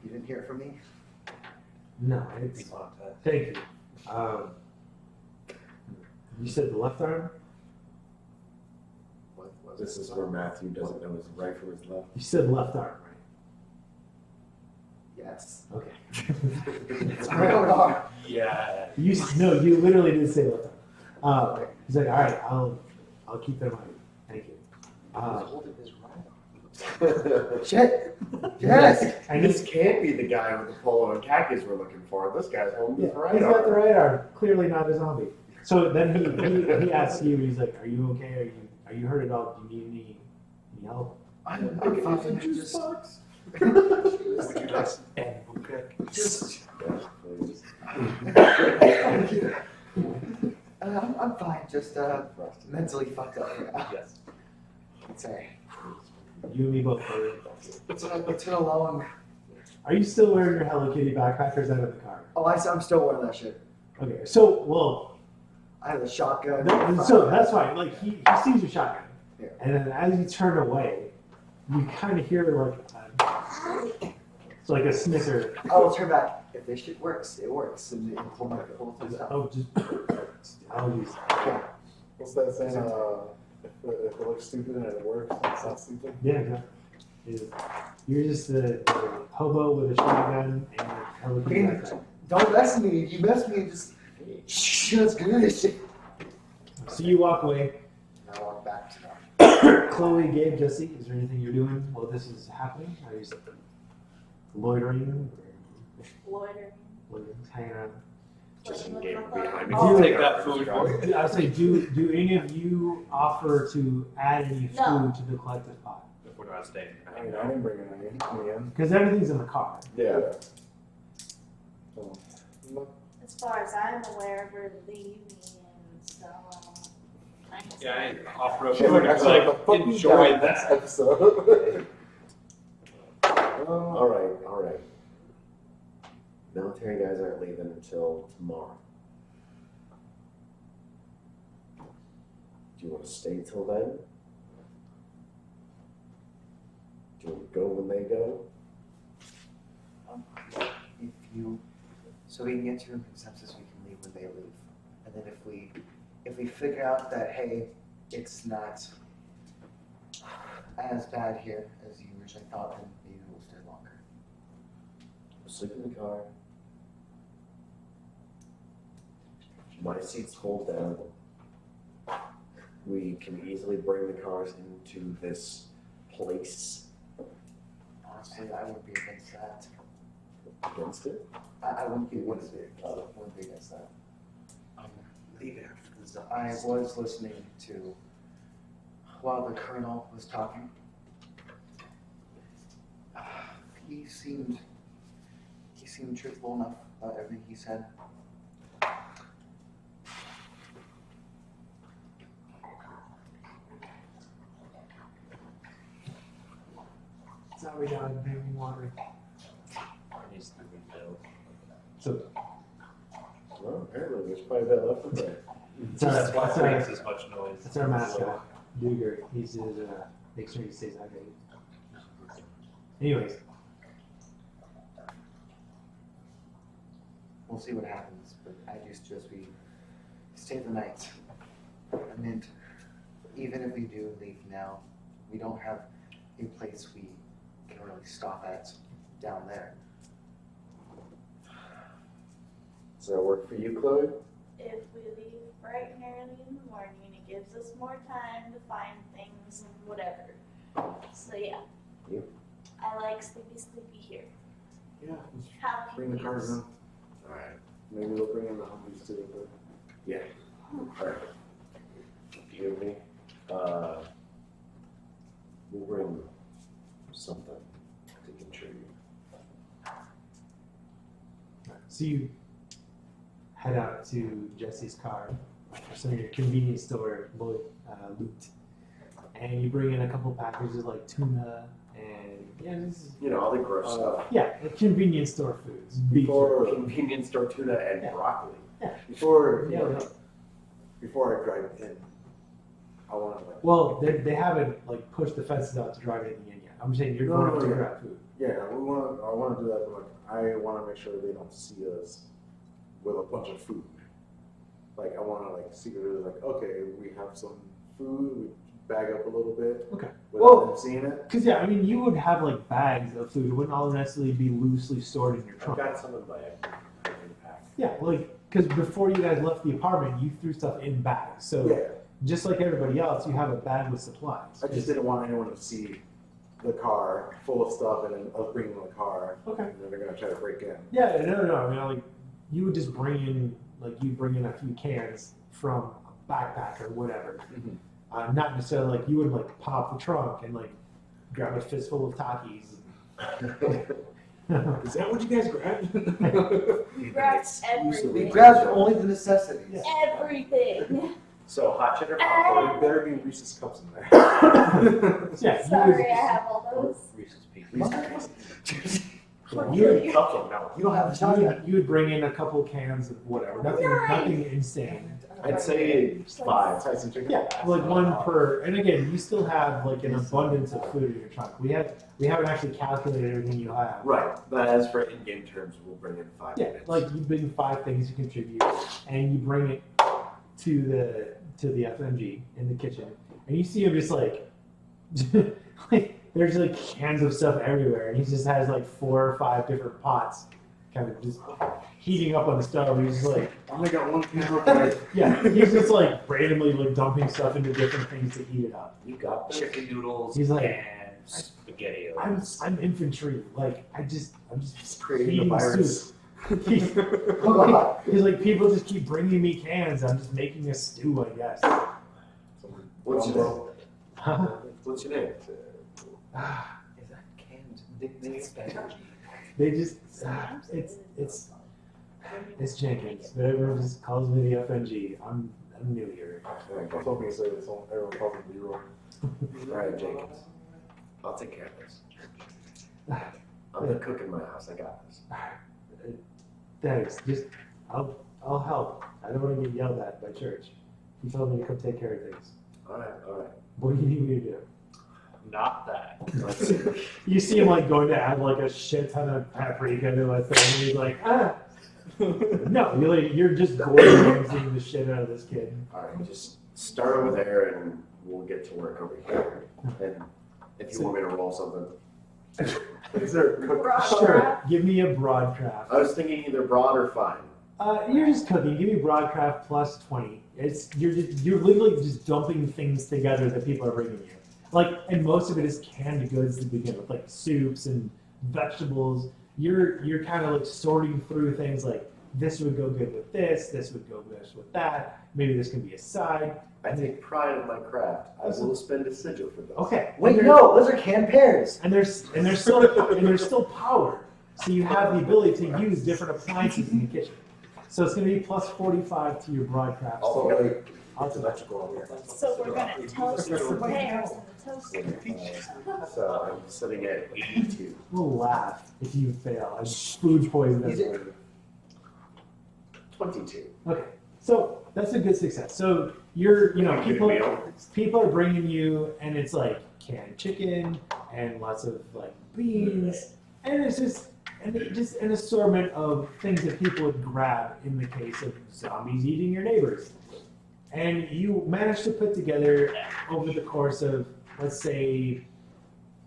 You didn't hear it from me. No, it's thank you. You said the left arm. What was This it? is where Matthew doesn't know his right from his left. You said left arm, right? Yes. Okay. It's my own arm. Yeah. You literally did say left arm. He's like, all right, I'll keep that in mind. Thank you. Holding his right arm. Shit. Yes. And This can't be the guy with the polo and khakis we're looking for. This guy's holding his right he's got the arm. right arm. Clearly not a zombie. So then he asks you. He's like, "Are you okay? Are you hurt at all? Do you need any help?" I'm fine. Just. Okay. Just. Yes, please. I'm fine. Just mentally fucked up right now. Yes. Sorry. You and me both. Buddy. It's been a long. Are you still wearing your Hello Kitty backpack, or is that in the car? Oh, I'm still wearing that shit. Okay, so, well, I have a shotgun. so that's fine. Like, he sees your shotgun. Yeah. And then as you turn away, you kind of hear it's like a snicker. I will turn back. If this shit works, it works. And pull my whole thing out. Oh, just. Allergies. Yeah. What's that saying? If it looks stupid and it works, it's not stupid. Yeah, exactly. You're just the hobo with a shotgun and a Hello Kitty backpack. Don't mess me. If you mess me, just let's do this shit. So you walk away. And I walk back to them. Chloe, Gabe, Jesse, is there anything you're doing while this is happening? Are you just loitering? Loitering. Or hanging around? Just Playing with engage my behind phone. me. Take that food for you. I would say, do any of you offer to add any No. food to the collective pot? If we're not staying. I mean, I didn't bring any in the end. Because everything's in the car. Yeah. So, As far as I'm aware, we're leaving, so Yeah, I offer up She's food. like, It's I like, fucking enjoy died next that. episode. All right. Military guys aren't leaving until tomorrow. Do you want to stay till then? Do you want to go when they go? If you, so we can get to a consensus, we can leave when they leave. And then if we figure out that, hey, it's not as bad here as you originally thought, then maybe we'll stay longer. We'll sleep in the car. My seats hold down. We can easily bring the cars into this place. Honestly, I wouldn't be against that. Against it? I wouldn't be against it. I wouldn't be against that. Leave it after the zombies. I was listening to while the colonel was talking. He seemed truthful enough about everything he said. Sorry, dog, bring me water. Needs to be refilled. So, Well, apparently there's quite a bit left of there. That's why it's it our, makes as much noise. it's our mascot, Duger. He's his, make sure he stays hydrated. Anyways, We'll see what happens, but I do suggest we stay the night. And then, even if we do leave now, we don't have a place we can really stop at down there. Does that work for you, Chloe? if we leave bright and early in the morning, it gives us more time to find things and whatever. So yeah. You? I like sleepy here. Yeah, let's How bring the cars in. Alright. Maybe we'll bring in the Humvees too. But Yeah. Alright. You and me. We'll bring something to contribute. so you head out to Jesse's car, some of your convenience store loot, and you bring in a couple packages of like tuna and You know, all the gross stuff. like convenience store foods. Beef. before Convenience store tuna and Yeah. broccoli. before Yeah. before I drive in, I want to like. Well, they haven't like pushed the fences out to drive anything in yet. I'm saying you're No, going no, up to yeah. grab food. Yeah, I want to do that, but I want to make sure they don't see us with a bunch of food. Like I want to like secretly like, okay, we have some food, we bag up a little bit. Okay. Without Well, them seeing it. Because yeah, I mean, you would have like bags of food. It wouldn't all necessarily be loosely stored in your I've trunk. got some in my pack. Yeah, like because before you guys left the apartment, you threw stuff in bags. So Yeah, just like everybody else, you have a bag with supplies. I just didn't want anyone to see the car full of stuff and then us bringing the car, Okay. and then they're gonna try to break in. Yeah, no. I mean, like you would just bring in you bring in a few cans from a backpack or whatever. Mhm. Not necessarily like you would like pop the trunk and like grab a fistful of Takis. Is that what you guys grabbed? We grabbed We everything. grabbed only the necessities. Yeah. Everything. So hot cheddar popcorn. There better be Reese's cups in there. Yeah, Sorry, I have all those. Reese's Pieces. you you Cups of milk. You don't have a shotgun. you would bring in a couple cans of whatever, nothing insane. I'd say 5. Tyson chicken. Yeah, like one per. And again, you still have like an abundance of food in your trunk. We haven't actually calculated everything you have. Right, but as for in-game terms, we'll bring in 5 Yeah, minutes. like you bring 5 things you contribute, and you bring it to the FMG in the kitchen, and you see him just like, like there's like cans of stuff everywhere, and he just has like 4 or 5 different pots, kind of just heating up on the stove. He's just like, I only got one can of rice. yeah, he's just like randomly like dumping stuff into different things to heat it up. You got this? Chicken noodles He's like, and spaghetti. I'm infantry, like I'm just Creating eating the virus. soup. He's like, people just keep bringing me cans. I'm just making a stew, I guess. What's your name? Huh? What's your name? Is that canned nickname? They just, it's Jenkins, but everyone just calls me the FNG. I'm new here. I was hoping to say this on everyone calls me B-roll. Alright, Jenkins. I'll take care of this. I'm the cook in my house. I got this. Thanks. Just, I'll help. I don't want to get yelled at by church. He told me to come take care of things. Alright. What do you need me to do? Not that. Let's see. You see him like going to add like a shit ton of paprika to a thing, and he's like, no, you're just gorging the shit out of this kid. Alright, just start over there and we'll get to work over here. And if you want me to roll something. Is there Sure, give me a broadcraft. I was thinking either broad or fine. You're just cooking. Give me broadcraft plus 20. You're literally just dumping things together that people are bringing you. Like, and most of it is canned goods to begin with, like soups and vegetables. You're kind of like sorting through things like this would go good with this would go good with that. Maybe this can be a side. I take pride in my craft. I will spend a sigil for this. Okay. Wait, and no, those are canned pears. there's still power, so you have the ability to use different appliances in the kitchen. So it's going to be plus 45 to your broadcraft. Also, like, I'll it's electrical over here. So we're gonna toast some pears in the toaster. So I'm sitting at 82. We'll laugh if you fail. I'm food poison. Is it- 22. Okay, so that's a good success. So people are bringing you, and it's like canned chicken and lots of like beans, and it's just an assortment of things that people would grab in the case of zombies eating your neighbors. And you manage to put together over the course of, let's say,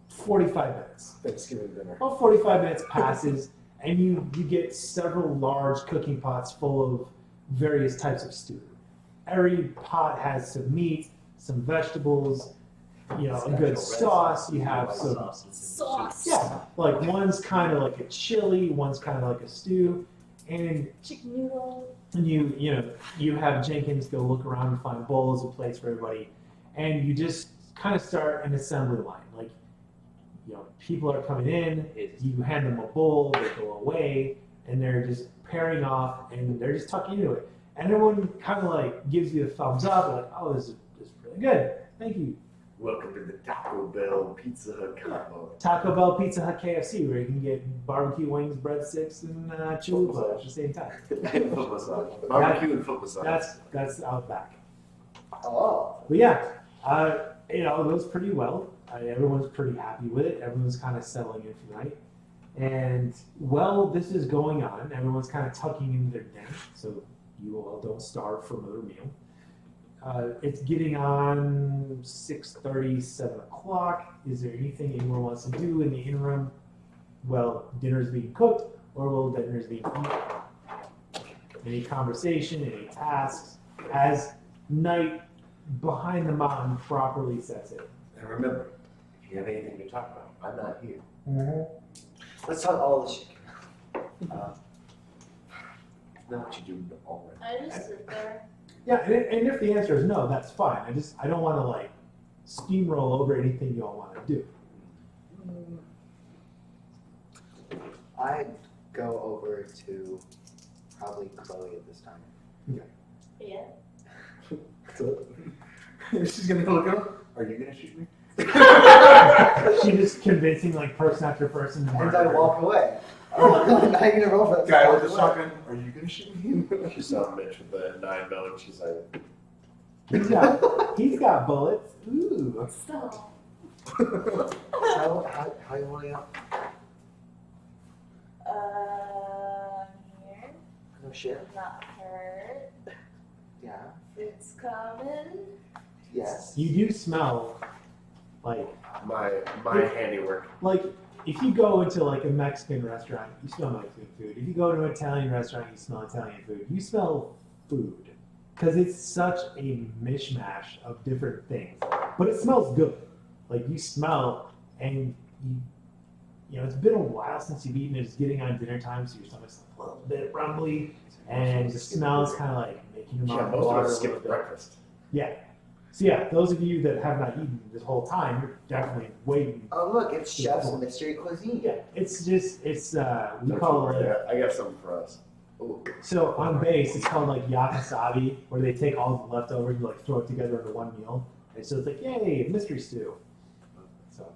45 minutes. Thanksgiving dinner. About 45 minutes passes, and you get several large cooking pots full of various types of stew. Every pot has some meat, some vegetables, a good sauce. You have some, Sauce. yeah, like one's kind of like a chili, one's kind of like a stew, and Chicken noodle. you have Jenkins go look around and find bowls and plates for everybody, and you just kind of start an assembly line. Like, people are coming in, you hand them a bowl, they go away, and they're just pairing off, and they're just tucking into it. And everyone kind of like gives you a thumbs up, like, oh, this is really good, thank you. Welcome to the Taco Bell Pizza Hut combo. Taco Bell, Pizza Hut, KFC, where you can get barbecue wings, breadsticks, and chalupa at the same time. Foot massage. Barbecue and foot massage. That's out back. Oh. But yeah, it goes pretty well. Everyone's pretty happy with it. Everyone's kind of settling in for the night. And while this is going on, everyone's kind of tucking into their dinner, so you all don't starve for another meal. It's getting on 6:30, 7 o'clock. Is there anything anyone wants to do in the interim? Well, dinner's being cooked, or while dinner's being eaten? Any conversation, any tasks, as night behind the mountain properly sets in. And remember, if you have anything to talk about, I'm not here. Let's talk all this shit. Not what you do already. I just sit there. Yeah, and if the answer is no, that's fine. I don't want to like steamroll over anything you all want to do. I'd go over to probably Chloe at this time. Yeah. She's gonna look up. Are you gonna shoot me? She's just convincing like person after person. to And murder I her. walk away. Oh, now you're gonna roll for that. Guy with the shotgun. Are you gonna shoot me? She saw Mitch with the 9mm and she's like, He's got bullets. Ooh. Still. So, how you rolling up? Here. No shit. Not hurt. Yeah. It's coming. Yes. You do smell like my handiwork. if you go into like a Mexican restaurant, you smell Mexican food. If you go to an Italian restaurant, you smell Italian food. You smell food because it's such a mishmash of different things, but it smells good. Like you smell and you know it's been a while since you've eaten. It's getting on dinner time, so your stomach's a little bit rumbly, and the smell is kind of like making your Yeah, mouth most of water us a skip little bit. breakfast. Yeah. So yeah, those of you that have not eaten this whole time, you're definitely waiting. Oh look, it's Chef's Mystery Cuisine. Yeah, it's we call it like, I got something for us. Ooh. so on base it's called like yakisabi, where they take all the leftovers and like throw it together into one meal, and so it's like yay, mystery stew. So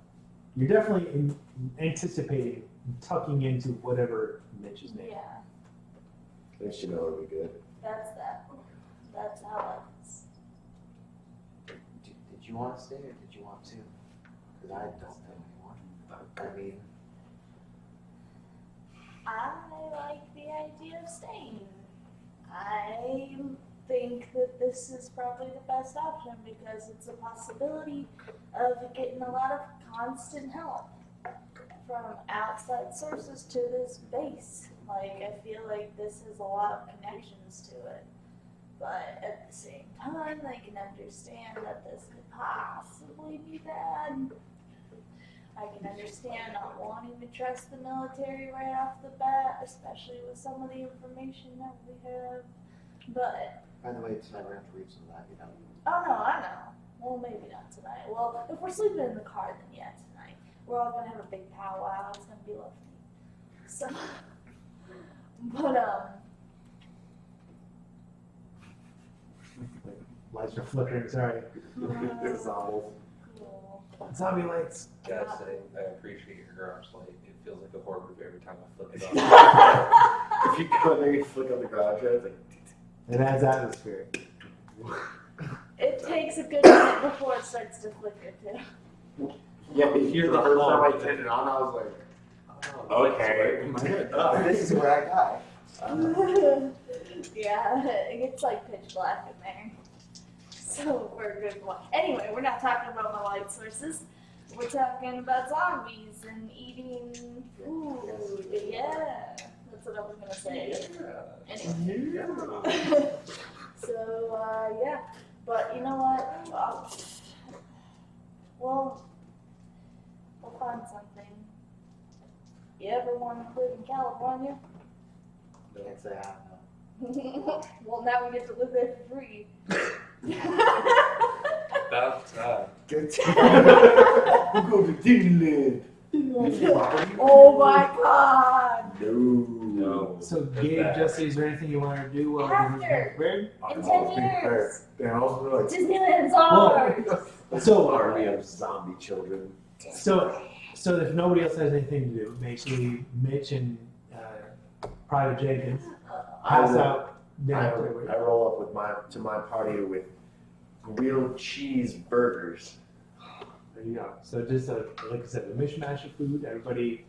you're definitely anticipating tucking into whatever Mitch is named. Yeah, At least you know it'll be good. that's that. That's how it's. Did you want to stay or did you want to? Because I don't think you want. I mean, I like the idea of staying. I think that this is probably the best option because it's a possibility of getting a lot of constant help from outside sources to this base. Like, I feel like this has a lot of connections to it. But at the same time, I can understand that this could possibly be bad. I can understand not wanting to trust the military right off the bat, especially with some of the information that we have. But, by the way, tonight we're going to have to read some of that, you know. oh no, I know. Well, maybe not tonight. Well, if we're sleeping in the car, then yeah, tonight. We're all gonna have a big powwow. It's gonna be lovely. So, but Lights are flickering. Sorry, cool. zombie lights. Gotta say, I appreciate your garage light. It feels like a horror movie every time I flip it on. If you go in there, you flick on the garage light, it's like, It adds atmosphere. It takes a good minute before it starts to flicker too. yeah, you hear the The first time I hum. turned it on, I was like, Oh, okay. This is where I die. Yeah, it gets like pitch black in there. So we're a good one. Anyway, we're not talking about my light sources. We're talking about zombies and eating food. Yeah, that's what I was gonna say. Anyway. So yeah, but you know what? Well, we'll find something. You ever want to live in California? Can't say I know. Well, now we get to live there for free. About time. Good We'll go to Disneyland. Oh my god! No. So, That's Gabe, bad. Jesse, is there anything you want to do while After. we're In I 10 was being fair. years. Damn, I was like, Disneyland's ours! So, Army of zombie children. So if nobody else has anything to do, basically Mitch and Private Jenkins pass out I dinner. roll up with my party with grilled cheese burgers. There you go. So just like I said, a mishmash of food. Everybody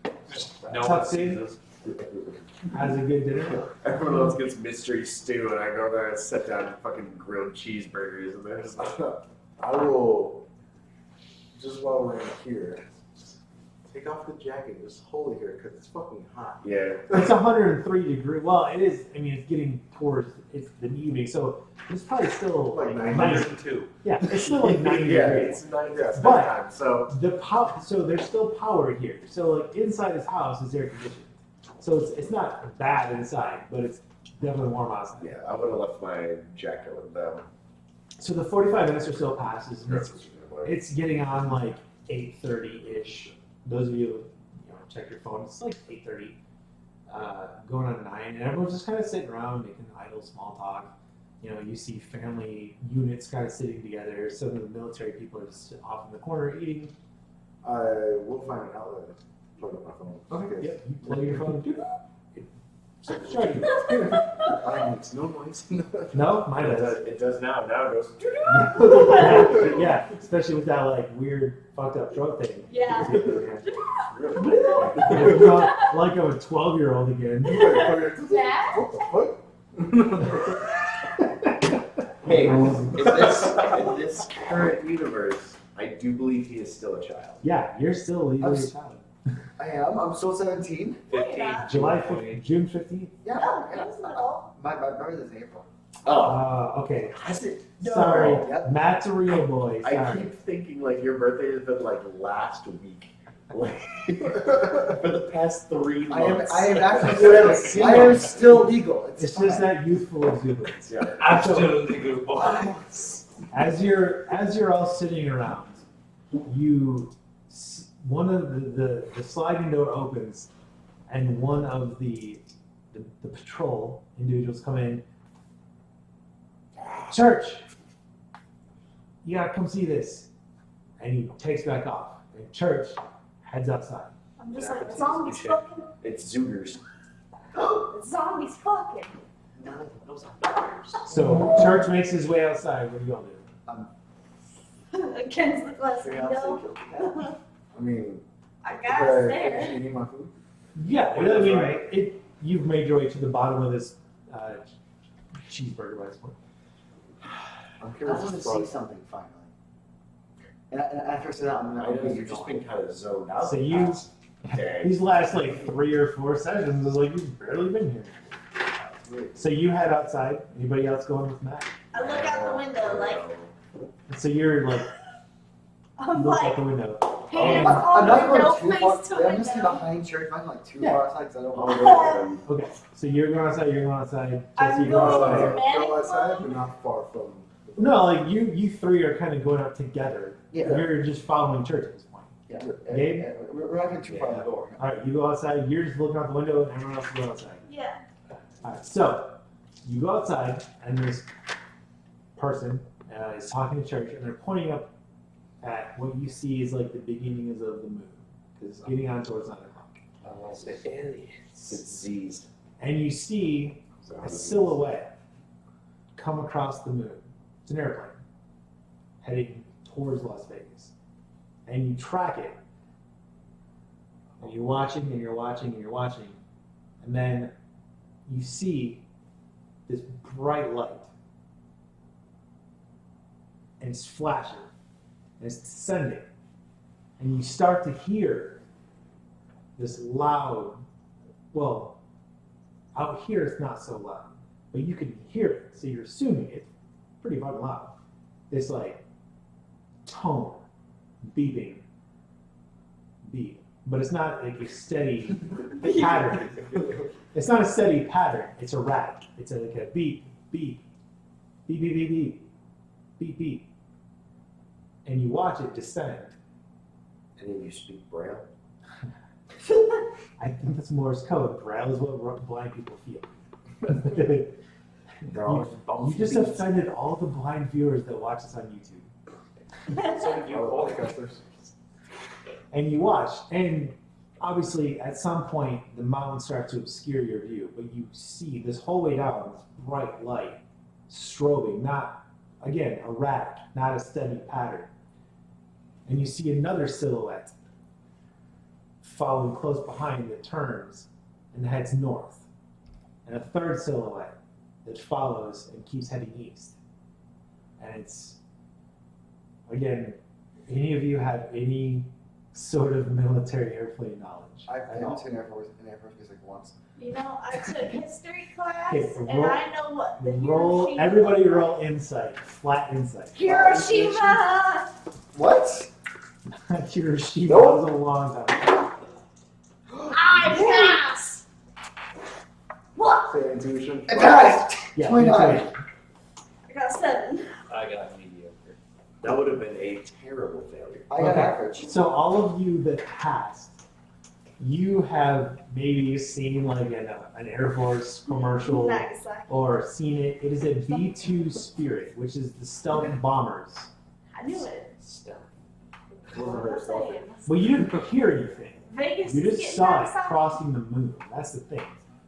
No one tucks sees in, us. has a good dinner. Everyone else gets mystery stew, and I go there and sit down and fucking grilled cheeseburgers, and they're just like, I will, just while we're in here, take off the jacket, just hold it here, because it's fucking hot. yeah. It's 103 degrees. Well, it is. I mean, it's getting towards the evening, so it's probably still Like 90. 102. Yeah, it's still like 90 Yeah, degrees. it's 9 But- bedtime, so So there's still power here. So like inside his house is air conditioned. So it's not bad inside, but it's definitely warm outside. yeah, I would have left my jacket with them. So the 45 minutes or so passes, and it's getting on like 8:30-ish. Those of you check your phone, it's like 8:30, going on 9, and everyone's just kind of sitting around making idle small talk. You know, you see family units kind of sitting together. Some of the military people are just off in the corner eating. I will find an outlet. plug up my phone. Okay. Yep. You plug your phone. Sure. It's no noise. No, mine does. It does now. Now it goes. Yeah, especially with that like weird fucked up throat thing. Yeah. Like I'm a 12-year-old again. Dad? What Hey, in this current universe, I do believe he is still a child. Yeah, you're still legally a child. I am. I'm still 17. July 15th, June 15th. Yeah. Oh, yeah. he's little. My birthday's April. Oh, Okay. has it? No. Sorry, Yep. Matt's a real boy. I Sorry. keep thinking like your birthday has been like last week. Like, for the past 3 months. I am actually I am still legal. It's fine. just that youthful exuberance. Yeah. Absolutely good boy. As you're all sitting around, one of the sliding door opens, and one of the patrol individuals come in. Church, you gotta come see this, and he takes back off. And Church heads outside. I'm just like, zombies fucking. It's Zoogers. Zombies fucking. None of those are So Church makes his way outside. What are you gonna do? Against the glass window. I mean, I did got I us finish there. eating my food? Yeah, I Windows, mean, right? you've made your way to the bottom of this cheeseburger by this point. I'm I curious. want to see something finally. And after I said that, I'm I gonna know you've just been kind of zoned out. So the you- past day. These last like 3 or 4 sessions is like you've barely been here. So you head outside. Anybody else going with Matt? I look out the window like, So you're like, I'm look out like, the window. hands I'm on not window, going too far. face to I'm just window. behind church. I'm like too Yeah. far outside because I don't want to. Okay, so you're going outside. You're going outside. I'm Jesse, you're going going to outside. man- Go outside, but not far from. No, like you three are kind of going up together. Yeah. You're just following Church at this point. Yeah. Gabe? We're not going too far from the door. All right, you go outside. You're just looking out the window, and everyone else is going outside. Yeah. All right, so you go outside, and this person is talking to Church, and they're pointing up at what you see is like the beginnings of the moon, because it's getting on towards 9 o'clock. It's Z's. And you see a silhouette come across the moon. It's an airplane heading towards Las Vegas, and you track it. And you're watching, and you're watching, and you're watching, and then you see this bright light, and it's flashing, and it's descending, and you start to hear this loud, well, out here it's not so loud, but you can hear it, so you're assuming it's pretty fucking loud. This like tone, beeping, beep, but it's not like a steady pattern. It's not a steady pattern. It's erratic. It's like a beep, beep, beep, beep, beep, beep, beep, beep, and you watch it descend. And then you speak Braille. I think that's Morse code. Braille is what blind people feel. They're all You just offended all the blind viewers that watch this on YouTube. So did you. Oh, podcasters. And you watch, and obviously at some point the mountain starts to obscure your view, but you see this whole way down this bright light strobing, not, again, erratic, not a steady pattern. And you see another silhouette following close behind that turns and heads north. And a third silhouette that follows and keeps heading east. And it's, again, any of you have any sort of military airplane knowledge? I've at been all? to an Air Force base like once. You know, I took history class, Okay, and roll- I know what the Roll, Hiroshima. everybody roll insight, flat insight. Hiroshima! What? Hiroshima Nope. was a long time. I pass! What? Say intuition. I passed! Yeah, 29. intuition. I got 7. I got mediocre. That would have been a terrible failure. I got Okay. average. So all of you that passed, you have maybe seen like an Air Force commercial Nagasaki. or seen it. It is a B-2 Spirit, which is the stealth bombers. I knew it. Stuff. What was I saying? Well, you didn't hear anything. Vegas You is just getting saw it outside. crossing the moon. That's the thing.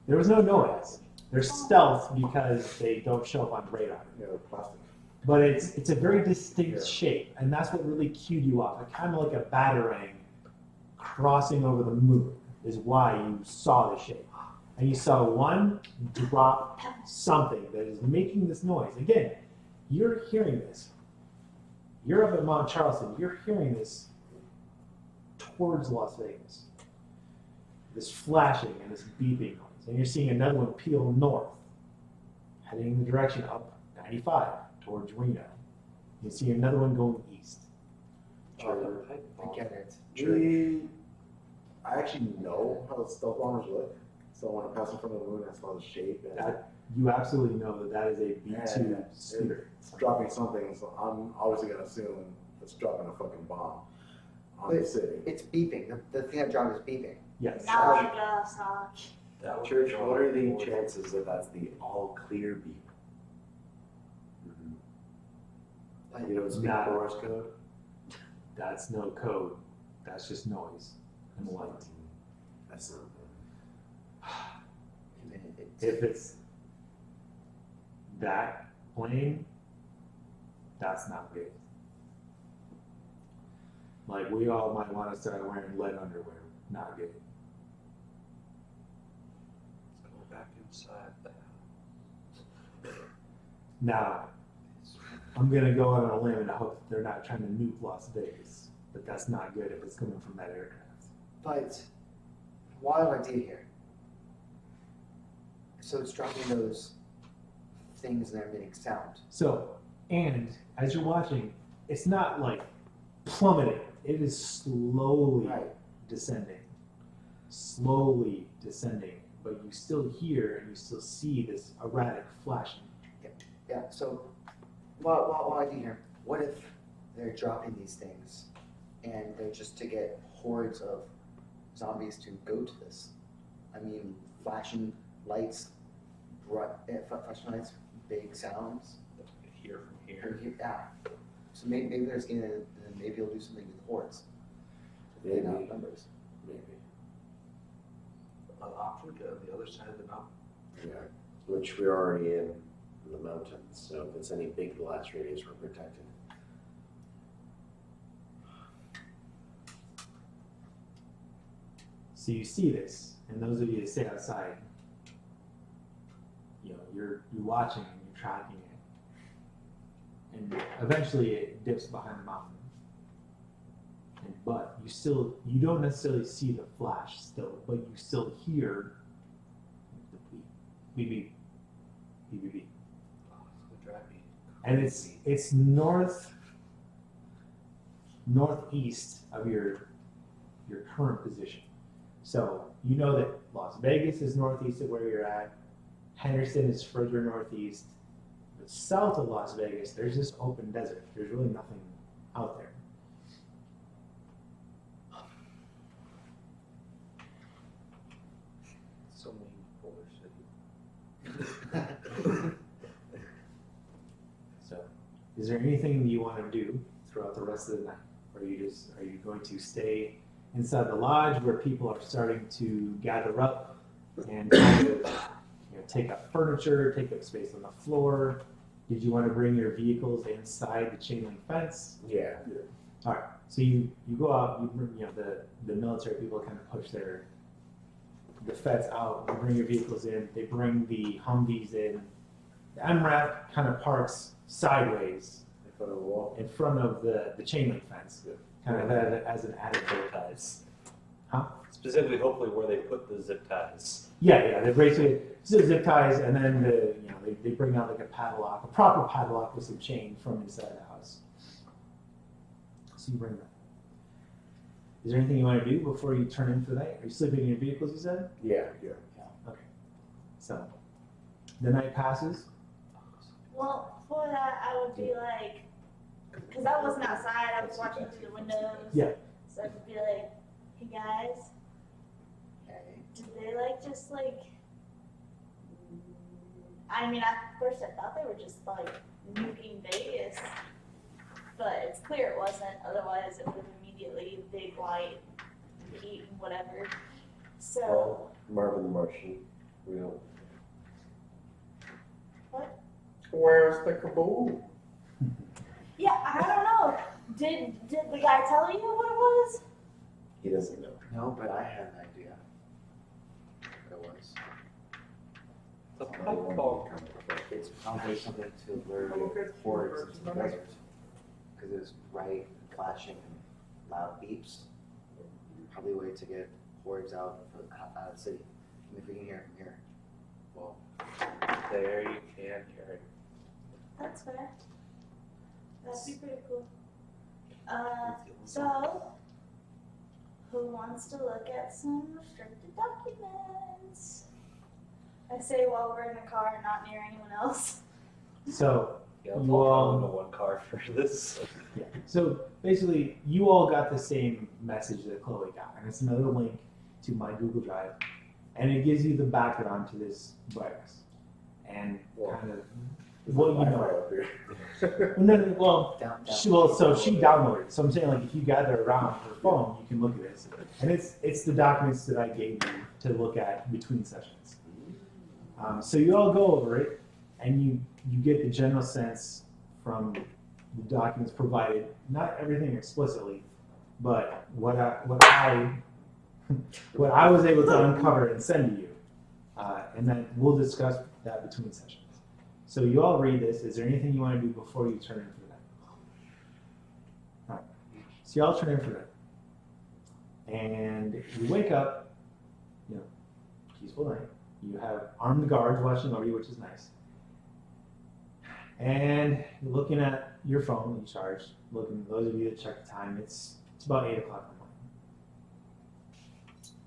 There was no noise. They're stealth because they don't show up on radar. Yeah, the plastic. But it's a very distinct Yeah. shape, and that's what really cued you off. It kind of like a batarang crossing over the moon is why you saw the shape. And you saw one drop something that is making this noise. Again, you're hearing this. You're up at Mount Charleston. You're hearing this towards Las Vegas. This flashing and this beeping noise. And you're seeing another one peel north, heading in the direction up 95 towards Reno. You see another one going east. Sure. I get it. I actually know how the stealth bombers look. So when I passed in front of the moon, I saw the shape. And That, you absolutely know that that is a B-2 Yeah. Scooter. it's dropping something, so I'm obviously going to assume it's dropping a fucking bomb on the But city. It's beeping. The thing that dropped is beeping. Yes. Not like a sock. That would Church, draw what are the more- chances that that's the all clear beep? You don't speak Not- Morse code? That's no code. That's just noise and light. That's not I mean, If it's that plain, that's not good. Like, we all might want to start wearing lead underwear. Not good. Let's go back inside the house. Now, I'm going to go out on a limb and hope that they're not trying to nuke Las Vegas. But that's not good if it's coming from that aircraft. But wild idea here. So it's dropping those things and they're emitting sound. So, and as you're watching, it's not like plummeting. It is slowly Right. descending. Slowly descending. But you still hear and you still see this erratic flashing. Yeah. So while I do here, what if they're dropping these things and they're just to get hordes of zombies to go to this? I mean, flashing lights, flashing lights, big sounds. That we could hear from And here. yeah. So maybe they're scared, and maybe they'll do something with the hordes. Maybe. Not numbers. Maybe. An option to the other side of the mountain. Yeah. Which we're already in the mountains, so if it's any big blast radius, we're protected. So you see this, and those of you that stay outside, you know, you're watching and you're tracking it. And eventually it dips behind the mountain. But you don't necessarily see the flash still, but you still hear the beep, beep, beep, beep, beep, beep. Oh, it's gonna drive me And crazy. it's northeast of your current position. So you know that Las Vegas is northeast of where you're at. Henderson is further northeast. But south of Las Vegas, there's this open desert. There's really nothing out there. So many polar city. So, is there anything you want to do throughout the rest of the night? Or are you going to stay inside the lodge where people are starting to gather up and kind of, take up furniture, take up space on the floor? Did you want to bring your vehicles inside the chain link fence? Yeah. All right. So you go out. You bring, the military people kind of push the feds out. You bring your vehicles in. They bring the Humvees in. The MRAP kind of parks sideways In front of the wall. in front of the chain link fence, kind of as an added Zip ties. Huh? Specifically, hopefully, where they put the zip ties. Yeah. They basically zip ties, and then they bring out like a padlock, a proper padlock with some chain from inside the house. So you bring that. Is there anything you want to do before you turn in for the night? Are you sleeping in your vehicles? You said. Yeah. Okay. So the night passes. Well, for that, I would be like, because I wasn't outside, I was watching through the windows. Yeah. So I could be like, hey guys, Okay. did they I mean, at first I thought they were just nuking Vegas, but it's clear it wasn't. Otherwise, it would have immediately big light to eat and whatever. So, Well, Marvin the Martian. We don't. what? Where's the kaboom? Yeah, I don't know. Did the guy tell you what it was? He doesn't know. No, but I had an idea what it was. The pipe ball. It's probably something to lure hordes into the desert. Because it was bright, flashing, and loud beeps. Probably a way to get hordes out of the city. I mean, if we can hear it from here. Well, there you can hear it. That's fair. That'd be pretty cool. So, who wants to look at some restricted documents? I say while we're in the car and not near anyone else. So, Yeah, let's You all all- throw into one car for this. yeah. So basically, you all got the same message that Chloe got, and it's another link to my Google Drive, and it gives you the background to this virus and kind of what you know. Wi-Fi up here. No, well, Down. so she downloaded it. So I'm saying, like, if you gather around her phone, you can look at this, and it's the documents that I gave you to look at between sessions. So you all go over it, and you get the general sense from the documents provided. Not everything explicitly, but what I was able to uncover and send to you, and then we'll discuss that between sessions. So you all read this. Is there anything you want to do before you turn in for that? All right. So you all turn in for that, and you wake up. You know, peaceful night. You have armed guards watching over you, which is nice. And you're looking at your phone that you charged. Looking, those of you that check the time, it's about 8 o'clock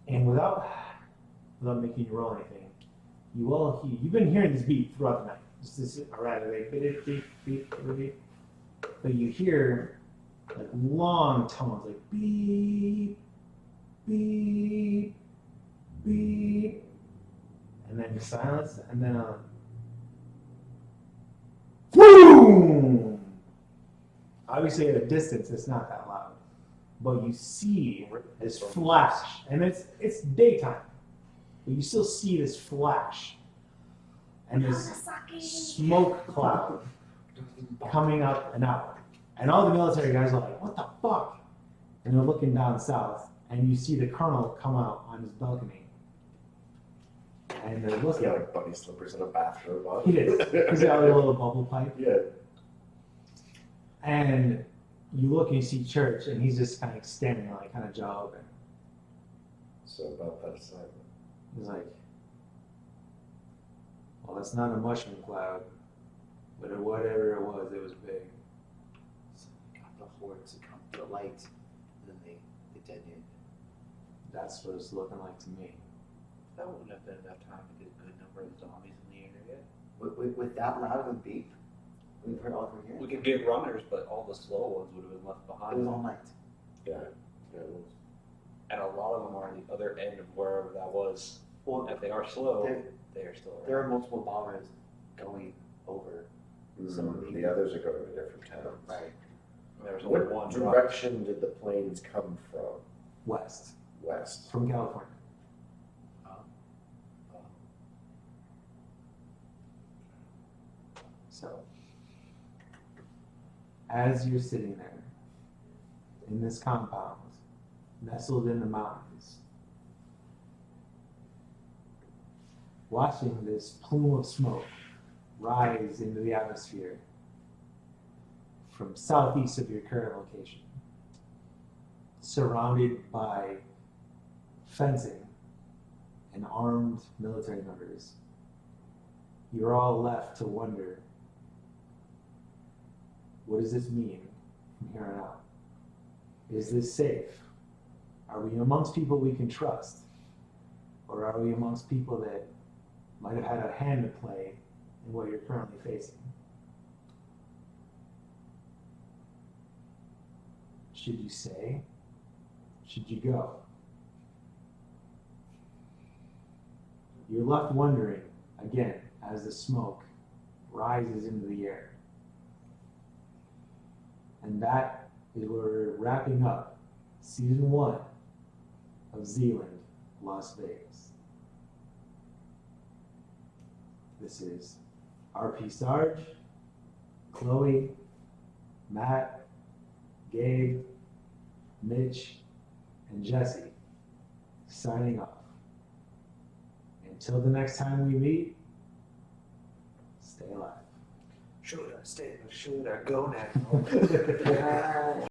in the morning. And without making you roll anything, you've been hearing this beep throughout the night. This erratic beep, beep, beep, beep. But you hear like long tones, like beep, beep, beep, and then silence, and then boom! Obviously, at a distance, it's not that loud, but you see this flash, and it's daytime, but you still see this flash and this Nagasaki. smoke cloud coming up and out, and all the military guys are like, "What the fuck?" And they're looking down south, and you see the colonel come out on his balcony, and they're He's looking. got like bunny slippers and a bathrobe on. He did. He's got a little bubble pipe. Yeah. And you look and you see Church, and he's just kind of standing there, like kind of jaw open. So about that assignment. He's like, "Well, it's not a mushroom cloud, but whatever it was big." So we got the hordes that come to the light, and then they detonate. That's what it's looking like to me. That wouldn't have been enough time to get a good number of zombies in the area. With that loud of a beep, we've heard all from here. We could get runners, but all the slow ones would have been left It was behind. all night. Yeah. Yeah. It was. And a lot of them are on the other end of wherever that was. Well, If they are slow, there, they are still there around. are multiple bombers going over. Some of The others are going to different towns. Right. There's only What one drop. direction did the planes come from? West, West. from California. So, as you're sitting there in this compound, nestled in the mountains, watching this plume of smoke rise into the atmosphere from southeast of your current location, surrounded by fencing and armed military members, you're all left to wonder, what does this mean from here on out? Is this safe? Are we amongst people we can trust? Or are we amongst people that might have had a hand to play in what you're currently facing? Should you stay? Should you go? You're left wondering, again, as the smoke rises into the air. And that is where we're wrapping up Season 1 of Zealand, Las Vegas. This is RP Sarge, Chloe, Matt, Gabe, Mitch, and Jesse signing off. Until the next time we meet, stay alive. Should I stay or should I go now?